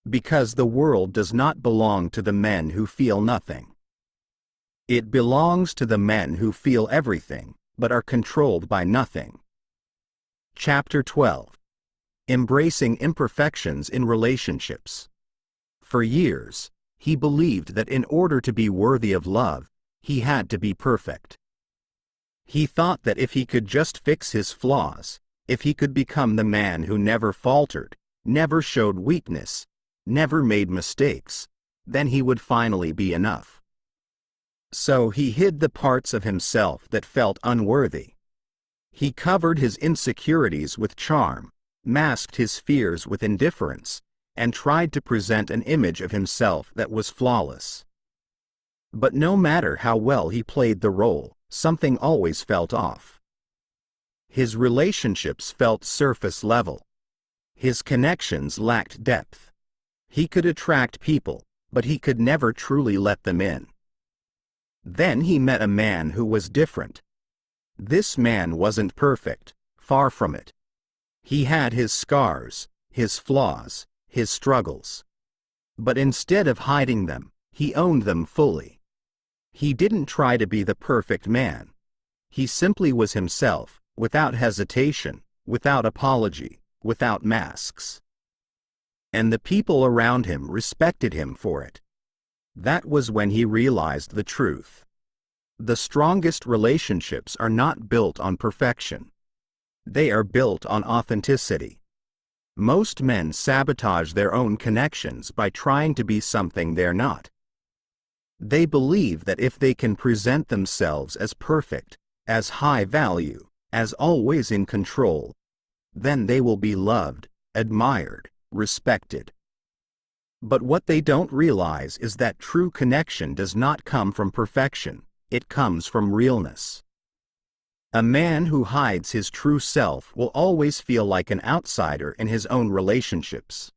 Because the world does not belong to the men who feel nothing. It belongs to the men who feel everything, but are controlled by nothing. Chapter 12. Embracing imperfections in relationships. For years, he believed that in order to be worthy of love, he had to be perfect. He thought that if he could just fix his flaws, if he could become the man who never faltered, never showed weakness, never made mistakes, then he would finally be enough. So he hid the parts of himself that felt unworthy. He covered his insecurities with charm, masked his fears with indifference, and tried to present an image of himself that was flawless. But no matter how well he played the role, something always felt off. His relationships felt surface level. His connections lacked depth. He could attract people, but he could never truly let them in. Then he met a man who was different. This man wasn't perfect, far from it. He had his scars, his flaws, his struggles. But instead of hiding them, he owned them fully. He didn't try to be the perfect man. He simply was himself, without hesitation, without apology, without masks. And the people around him respected him for it. That was when he realized the truth. The strongest relationships are not built on perfection. They are built on authenticity. Most men sabotage their own connections by trying to be something they're not. They believe that if they can present themselves as perfect, as high value, as always in control, then they will be loved, admired, respected. But what they don't realize is that true connection does not come from perfection, it comes from realness. A man who hides his true self will always feel like an outsider in his own relationships.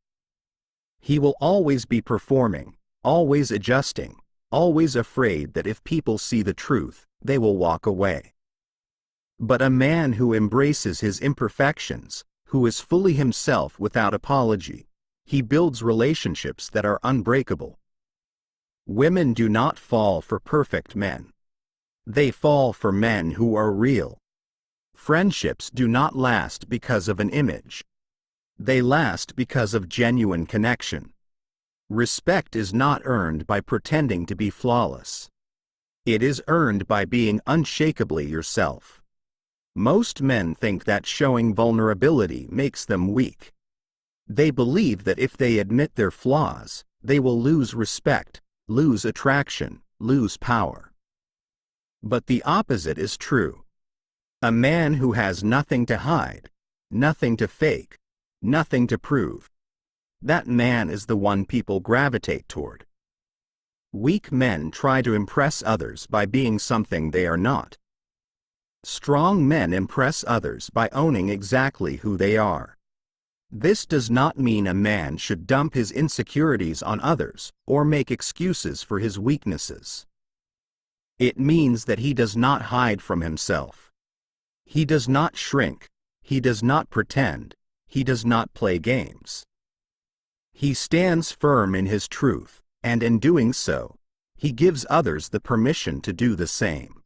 He will always be performing, always adjusting, always afraid that if people see the truth, they will walk away. But a man who embraces his imperfections, who is fully himself without apology, he builds relationships that are unbreakable. Women do not fall for perfect men. They fall for men who are real. Friendships do not last because of an image. They last because of genuine connection. Respect is not earned by pretending to be flawless. It is earned by being unshakably yourself. Most men think that showing vulnerability makes them weak. They believe that if they admit their flaws, they will lose respect, lose attraction, lose power. But the opposite is true. A man who has nothing to hide, nothing to fake, nothing to prove, that man is the one people gravitate toward. Weak men try to impress others by being something they are not. Strong men impress others by owning exactly who they are. This does not mean a man should dump his insecurities on others or make excuses for his weaknesses. It means that he does not hide from himself. He does not shrink, he does not pretend, he does not play games. He stands firm in his truth, and in doing so, he gives others the permission to do the same.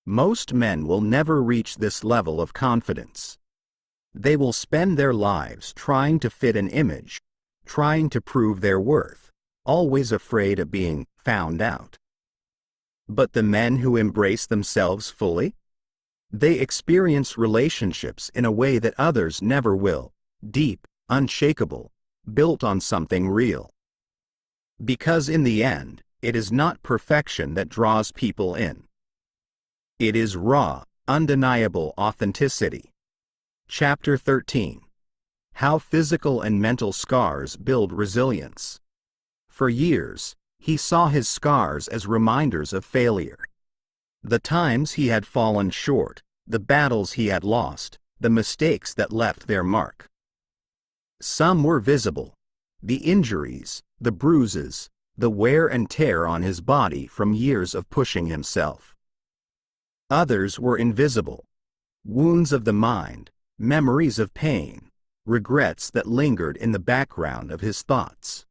Most men will never reach this level of confidence. They will spend their lives trying to fit an image, trying to prove their worth, always afraid of being found out. But the men who embrace themselves fully? They experience relationships in a way that others never will, deep, unshakable, built on something real. Because in the end, it is not perfection that draws people in. It is raw, undeniable authenticity. Chapter 13. How Physical and Mental Scars Build Resilience. For years, he saw his scars as reminders of failure. The times he had fallen short, the battles he had lost, the mistakes that left their mark. Some were visible: the injuries, the bruises, the wear and tear on his body from years of pushing himself. Others were invisible: wounds of the mind, memories of pain, regrets that lingered in the background of his thoughts.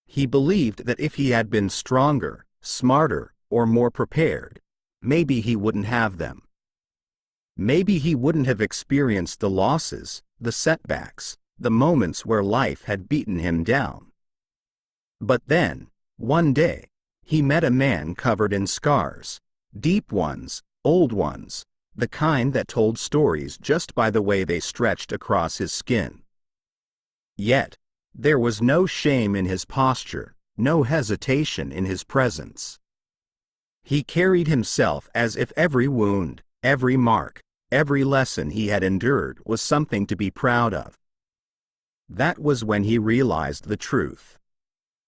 He believed that if he had been stronger, smarter, or more prepared, maybe he wouldn't have them. Maybe he wouldn't have experienced the losses, the setbacks, the moments where life had beaten him down. But then, one day, he met a man covered in scars, deep ones, old ones, the kind that told stories just by the way they stretched across his skin. Yet, there was no shame in his posture, no hesitation in his presence. He carried himself as if every wound, every mark, every lesson he had endured was something to be proud of. That was when he realized the truth.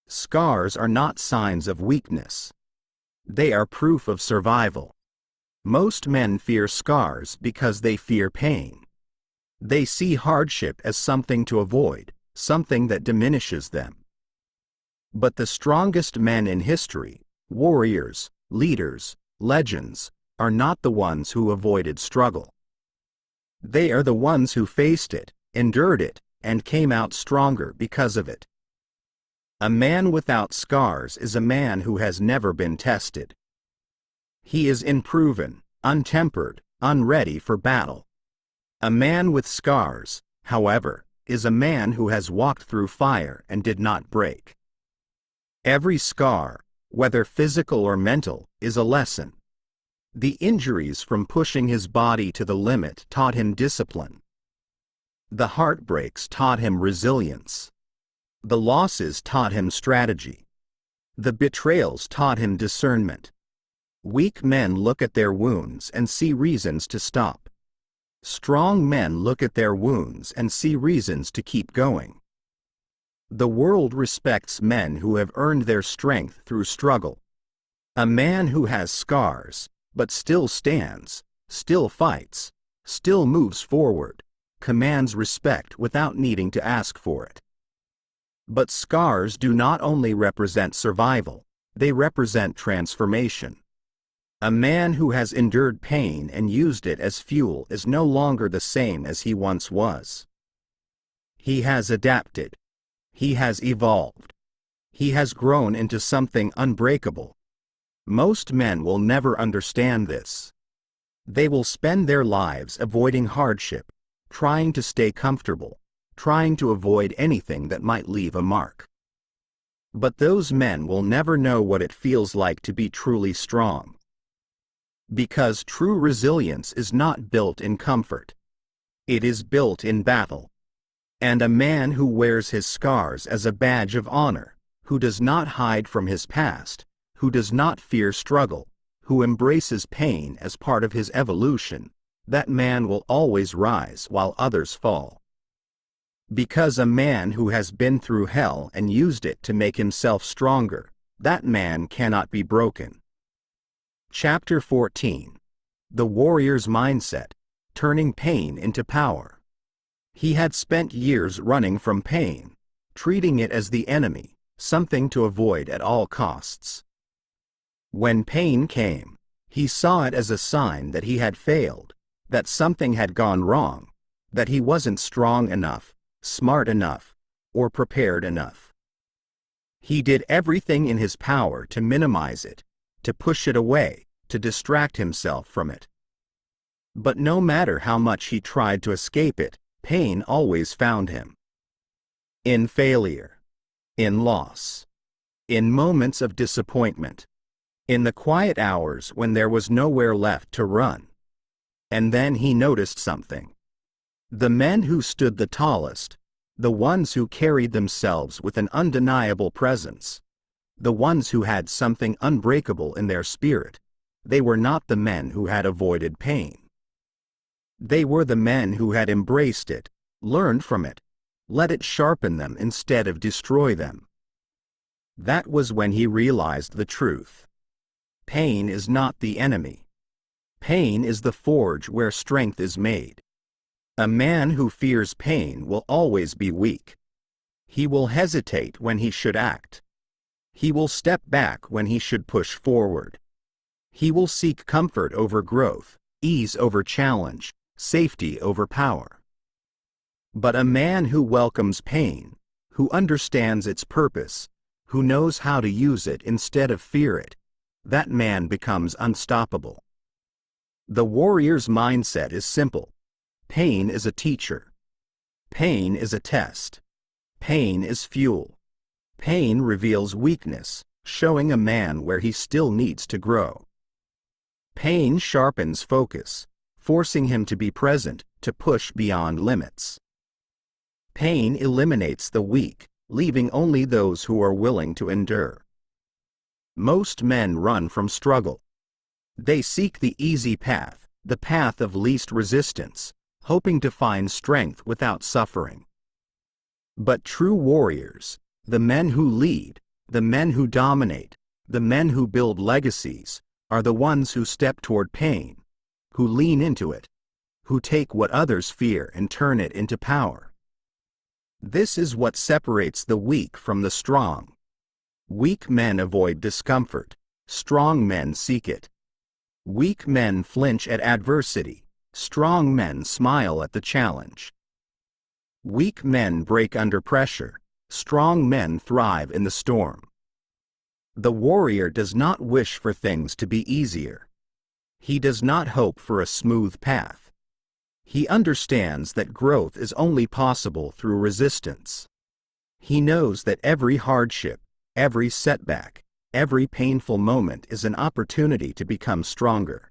Scars are not signs of weakness. They are proof of survival. Most men fear scars because they fear pain. They see hardship as something to avoid, something that diminishes them. But the strongest men in history, warriors, leaders, legends, are not the ones who avoided struggle. They are the ones who faced it, endured it, and came out stronger because of it. A man without scars is a man who has never been tested. He is unproven, untempered, unready for battle. A man with scars, however, is a man who has walked through fire and did not break. Every scar, whether physical or mental, is a lesson. The injuries from pushing his body to the limit taught him discipline. The heartbreaks taught him resilience. The losses taught him strategy. The betrayals taught him discernment. Weak men look at their wounds and see reasons to stop. Strong men look at their wounds and see reasons to keep going. The world respects men who have earned their strength through struggle. A man who has scars, but still stands, still fights, still moves forward, commands respect without needing to ask for it. But scars do not only represent survival, they represent transformation. A man who has endured pain and used it as fuel is no longer the same as he once was. He has adapted. He has evolved. He has grown into something unbreakable. Most men will never understand this. They will spend their lives avoiding hardship, trying to stay comfortable, trying to avoid anything that might leave a mark. But those men will never know what it feels like to be truly strong. Because true resilience is not built in comfort. It is built in battle. And a man who wears his scars as a badge of honor, who does not hide from his past, who does not fear struggle, who embraces pain as part of his evolution, that man will always rise while others fall. Because a man who has been through hell and used it to make himself stronger, that man cannot be broken. Chapter 14. The Warrior's Mindset, Turning Pain into Power. He had spent years running from pain, treating it as the enemy, something to avoid at all costs. When pain came, he saw it as a sign that he had failed, that something had gone wrong, that he wasn't strong enough, smart enough, or prepared enough. He did everything in his power to minimize it, to push it away, to distract himself from it. But no matter how much he tried to escape it, pain always found him. In failure, in loss, in moments of disappointment, in the quiet hours when there was nowhere left to run. And then he noticed something. The men who stood the tallest, the ones who carried themselves with an undeniable presence, the ones who had something unbreakable in their spirit, they were not the men who had avoided pain. They were the men who had embraced it, learned from it, let it sharpen them instead of destroy them. That was when he realized the truth. Pain is not the enemy. Pain is the forge where strength is made. A man who fears pain will always be weak. He will hesitate when he should act. He will step back when he should push forward. He will seek comfort over growth, ease over challenge, safety over power. But a man who welcomes pain, who understands its purpose, who knows how to use it instead of fear it, that man becomes unstoppable. The warrior's mindset is simple. Pain is a teacher. Pain is a test. Pain is fuel. Pain reveals weakness, showing a man where he still needs to grow. Pain sharpens focus, forcing him to be present, to push beyond limits. Pain eliminates the weak, leaving only those who are willing to endure. Most men run from struggle. They seek the easy path, the path of least resistance, hoping to find strength without suffering. But true warriors, the men who lead, the men who dominate, the men who build legacies, are the ones who step toward pain, who lean into it, who take what others fear and turn it into power. This is what separates the weak from the strong. Weak men avoid discomfort. Strong men seek it. Weak men flinch at adversity. Strong men smile at the challenge. Weak men break under pressure. Strong men thrive in the storm. The warrior does not wish for things to be easier. He does not hope for a smooth path. He understands that growth is only possible through resistance. He knows that every hardship, every setback, every painful moment is an opportunity to become stronger.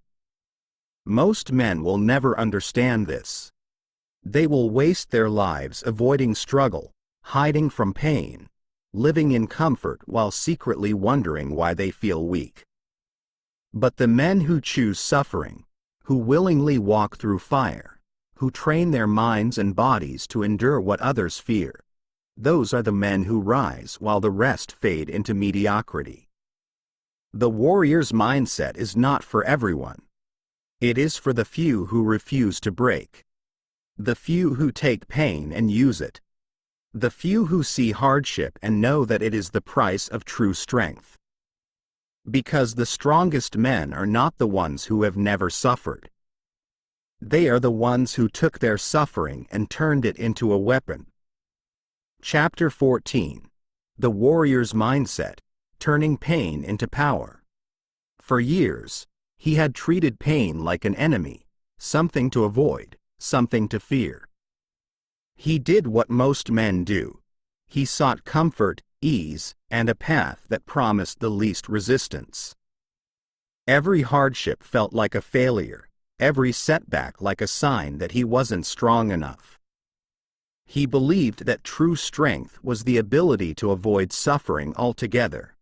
Most men will never understand this. They will waste their lives avoiding struggle, hiding from pain, living in comfort while secretly wondering why they feel weak. But the men who choose suffering, who willingly walk through fire, who train their minds and bodies to endure what others fear, those are the men who rise while the rest fade into mediocrity. The warrior's mindset is not for everyone. It is for the few who refuse to break. The few who take pain and use it. The few who see hardship and know that it is the price of true strength. Because the strongest men are not the ones who have never suffered. They are the ones who took their suffering and turned it into a weapon. Chapter 14. The warrior's mindset, turning pain into power. For years, he had treated pain like an enemy, something to avoid, something to fear. He did what most men do. He sought comfort, ease, and a path that promised the least resistance. Every hardship felt like a failure, every setback like a sign that he wasn't strong enough. He believed that true strength was the ability to avoid suffering altogether.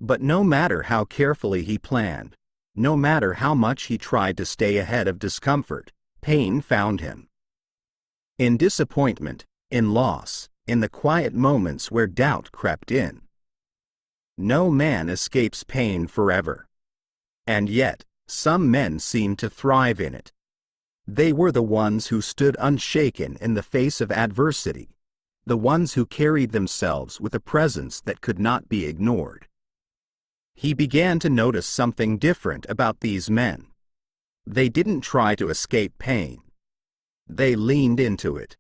But no matter how carefully he planned, no matter how much he tried to stay ahead of discomfort, pain found him. In disappointment, in loss, in the quiet moments where doubt crept in. No man escapes pain forever. And yet, some men seem to thrive in it. They were the ones who stood unshaken in the face of adversity, the ones who carried themselves with a presence that could not be ignored. He began to notice something different about these men. They didn't try to escape pain. They leaned into it.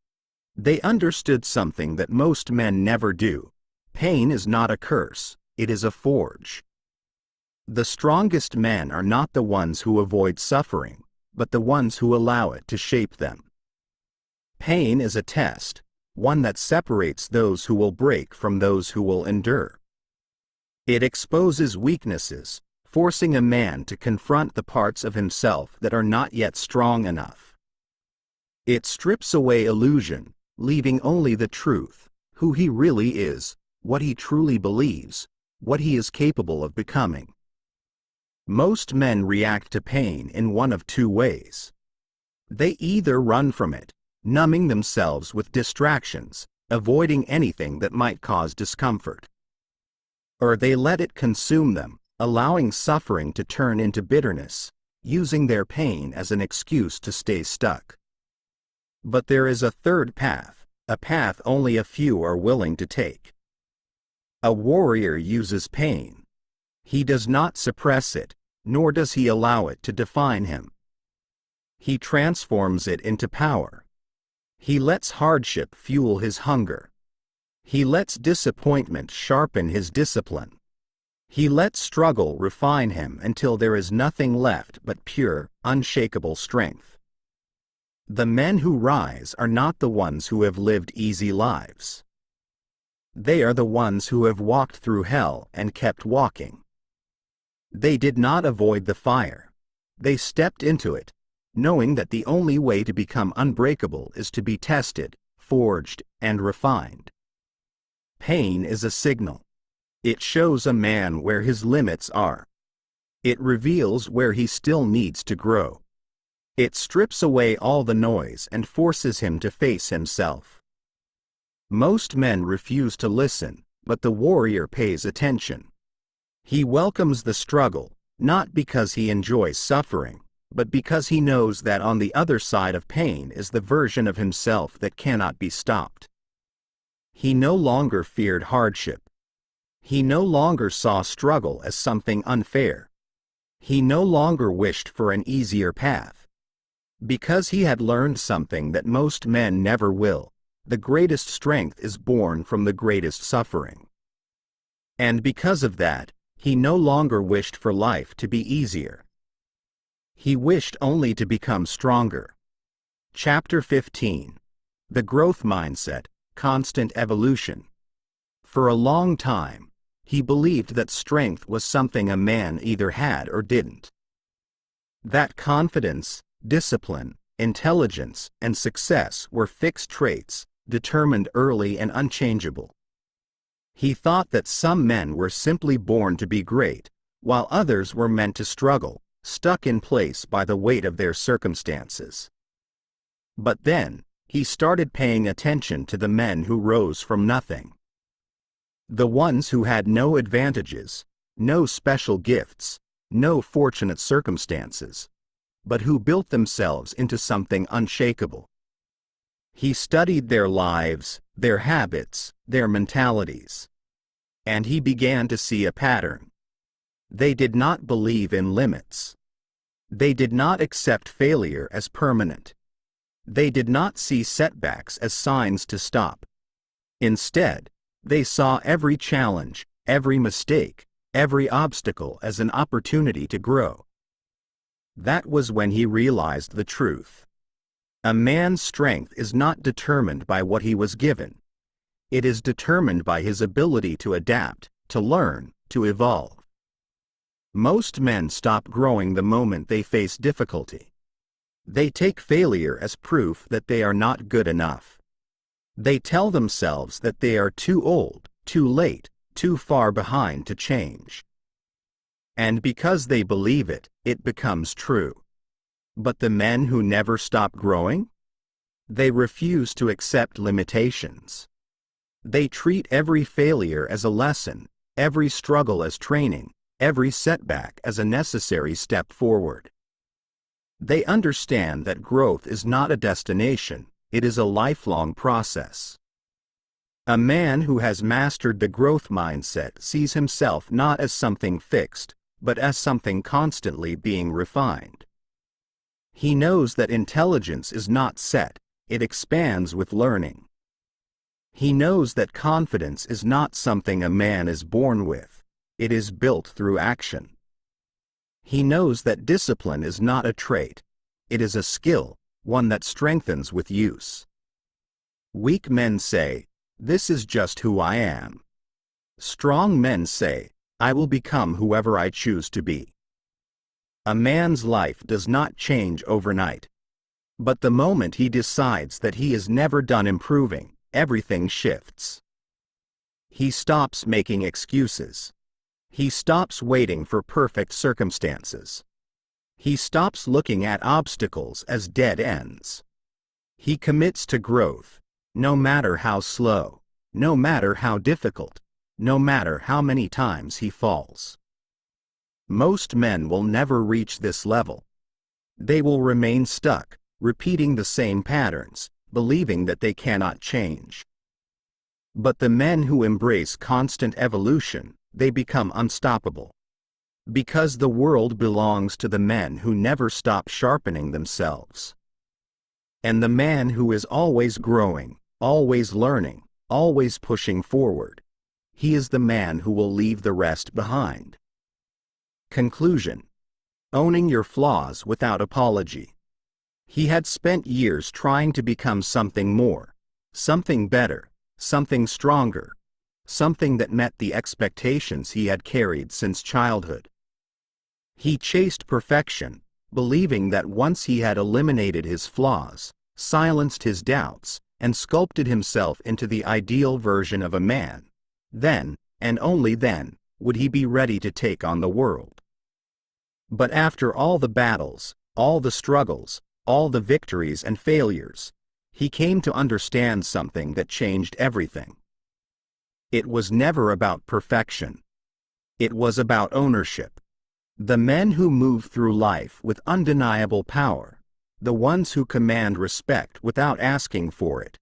They understood something that most men never do. Pain is not a curse, it is a forge. The strongest men are not the ones who avoid suffering, but the ones who allow it to shape them. Pain is a test, one that separates those who will break from those who will endure. It exposes weaknesses, forcing a man to confront the parts of himself that are not yet strong enough. It strips away illusion, leaving only the truth, who he really is, what he truly believes, what he is capable of becoming. Most men react to pain in one of two ways. They either run from it, numbing themselves with distractions, avoiding anything that might cause discomfort. Or they let it consume them, allowing suffering to turn into bitterness, using their pain as an excuse to stay stuck. But there is a third path, a path only a few are willing to take. A warrior uses pain. He does not suppress it, nor does he allow it to define him. He transforms it into power. He lets hardship fuel his hunger. He lets disappointment sharpen his discipline. He lets struggle refine him until there is nothing left but pure, unshakable strength. The men who rise are not the ones who have lived easy lives. They are the ones who have walked through hell and kept walking. They did not avoid the fire. They stepped into it, knowing that the only way to become unbreakable is to be tested, forged, and refined. Pain is a signal. It shows a man where his limits are. It reveals where he still needs to grow. It strips away all the noise and forces him to face himself. Most men refuse to listen, but the warrior pays attention. He welcomes the struggle, not because he enjoys suffering, but because he knows that on the other side of pain is the version of himself that cannot be stopped. He no longer feared hardship. He no longer saw struggle as something unfair. He no longer wished for an easier path. Because he had learned something that most men never will, the greatest strength is born from the greatest suffering. And because of that, he no longer wished for life to be easier. He wished only to become stronger. Chapter 15. The Growth Mindset, Constant Evolution. For a long time, he believed that strength was something a man either had or didn't. That confidence, discipline, intelligence, and success were fixed traits, determined early and unchangeable. He thought that some men were simply born to be great, while others were meant to struggle, stuck in place by the weight of their circumstances. But then, he started paying attention to the men who rose from nothing. The ones who had no advantages, no special gifts, no fortunate circumstances, but who built themselves into something unshakable. He studied their lives, their habits, their mentalities. And he began to see a pattern. They did not believe in limits. They did not accept failure as permanent. They did not see setbacks as signs to stop. Instead, They saw every challenge, every mistake, every obstacle as an opportunity to grow. That was when he realized the truth. A man's strength is not determined by what he was given. It is determined by his ability to adapt, to learn, to evolve. Most men stop growing the moment they face difficulty. They take failure as proof that they are not good enough. They tell themselves that they are too old, too late, too far behind to change. And because they believe it, it becomes true. But the men who never stop growing? They refuse to accept limitations. They treat every failure as a lesson, every struggle as training, every setback as a necessary step forward. They understand that growth is not a destination, it is a lifelong process. A man who has mastered the growth mindset sees himself not as something fixed, but as something constantly being refined. He knows that intelligence is not set, it expands with learning. He knows that confidence is not something a man is born with, it is built through action. He knows that discipline is not a trait, it is a skill, one that strengthens with use. Weak men say, "This is just who I am." Strong men say, "I will become whoever I choose to be." A man's life does not change overnight. But the moment he decides that he is never done improving, everything shifts. He stops making excuses. He stops waiting for perfect circumstances. He stops looking at obstacles as dead ends. He commits to growth, no matter how slow, no matter how difficult, no matter how many times he falls. Most men will never reach this level. They will remain stuck, repeating the same patterns, believing that they cannot change. But the men who embrace constant evolution, they become unstoppable. Because the world belongs to the men who never stop sharpening themselves. And the man who is always growing, always learning, always pushing forward, he is the man who will leave the rest behind. Conclusion. Owning your flaws without apology. He had spent years trying to become something more, something better, something stronger, something that met the expectations he had carried since childhood. He chased perfection, believing that once he had eliminated his flaws, silenced his doubts, and sculpted himself into the ideal version of a man, then, and only then, would he be ready to take on the world. But after all the battles, all the struggles, all the victories and failures, he came to understand something that changed everything. It was never about perfection. It was about ownership. The men who move through life with undeniable power, the ones who command respect without asking for it,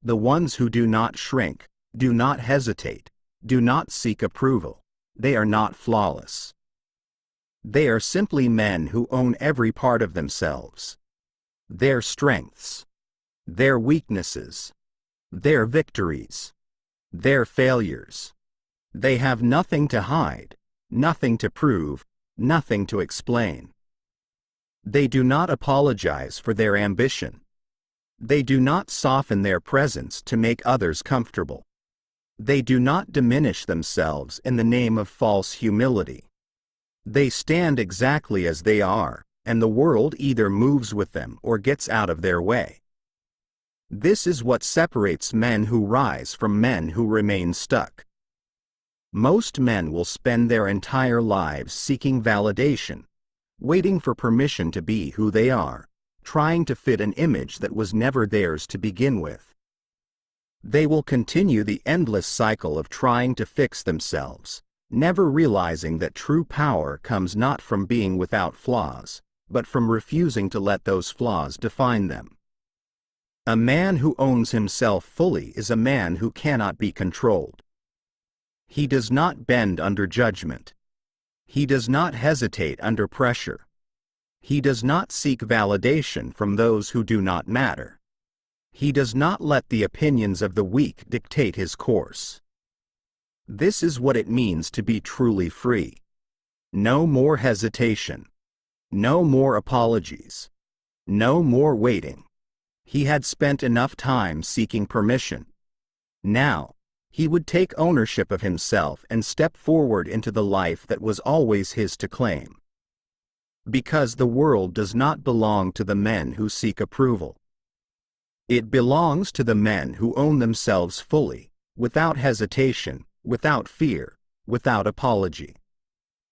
the ones who do not shrink, do not hesitate, do not seek approval, they are not flawless. They are simply men who own every part of themselves. Their strengths, their weaknesses, their victories, their failures. They have nothing to hide, nothing to prove, nothing to explain. They do not apologize for their ambition. They do not soften their presence to make others comfortable. They do not diminish themselves in the name of false humility. They stand exactly as they are, and the world either moves with them or gets out of their way. This is what separates men who rise from men who remain stuck. Most men will spend their entire lives seeking validation, waiting for permission to be who they are, trying to fit an image that was never theirs to begin with. They will continue the endless cycle of trying to fix themselves, never realizing that true power comes not from being without flaws, but from refusing to let those flaws define them. A man who owns himself fully is a man who cannot be controlled. He does not bend under judgment. He does not hesitate under pressure. He does not seek validation from those who do not matter. He does not let the opinions of the weak dictate his course. This is what it means to be truly free. No more hesitation. No more apologies. No more waiting. He had spent enough time seeking permission. Now, he would take ownership of himself and step forward into the life that was always his to claim. Because the world does not belong to the men who seek approval. It belongs to the men who own themselves fully, without hesitation, without fear, without apology.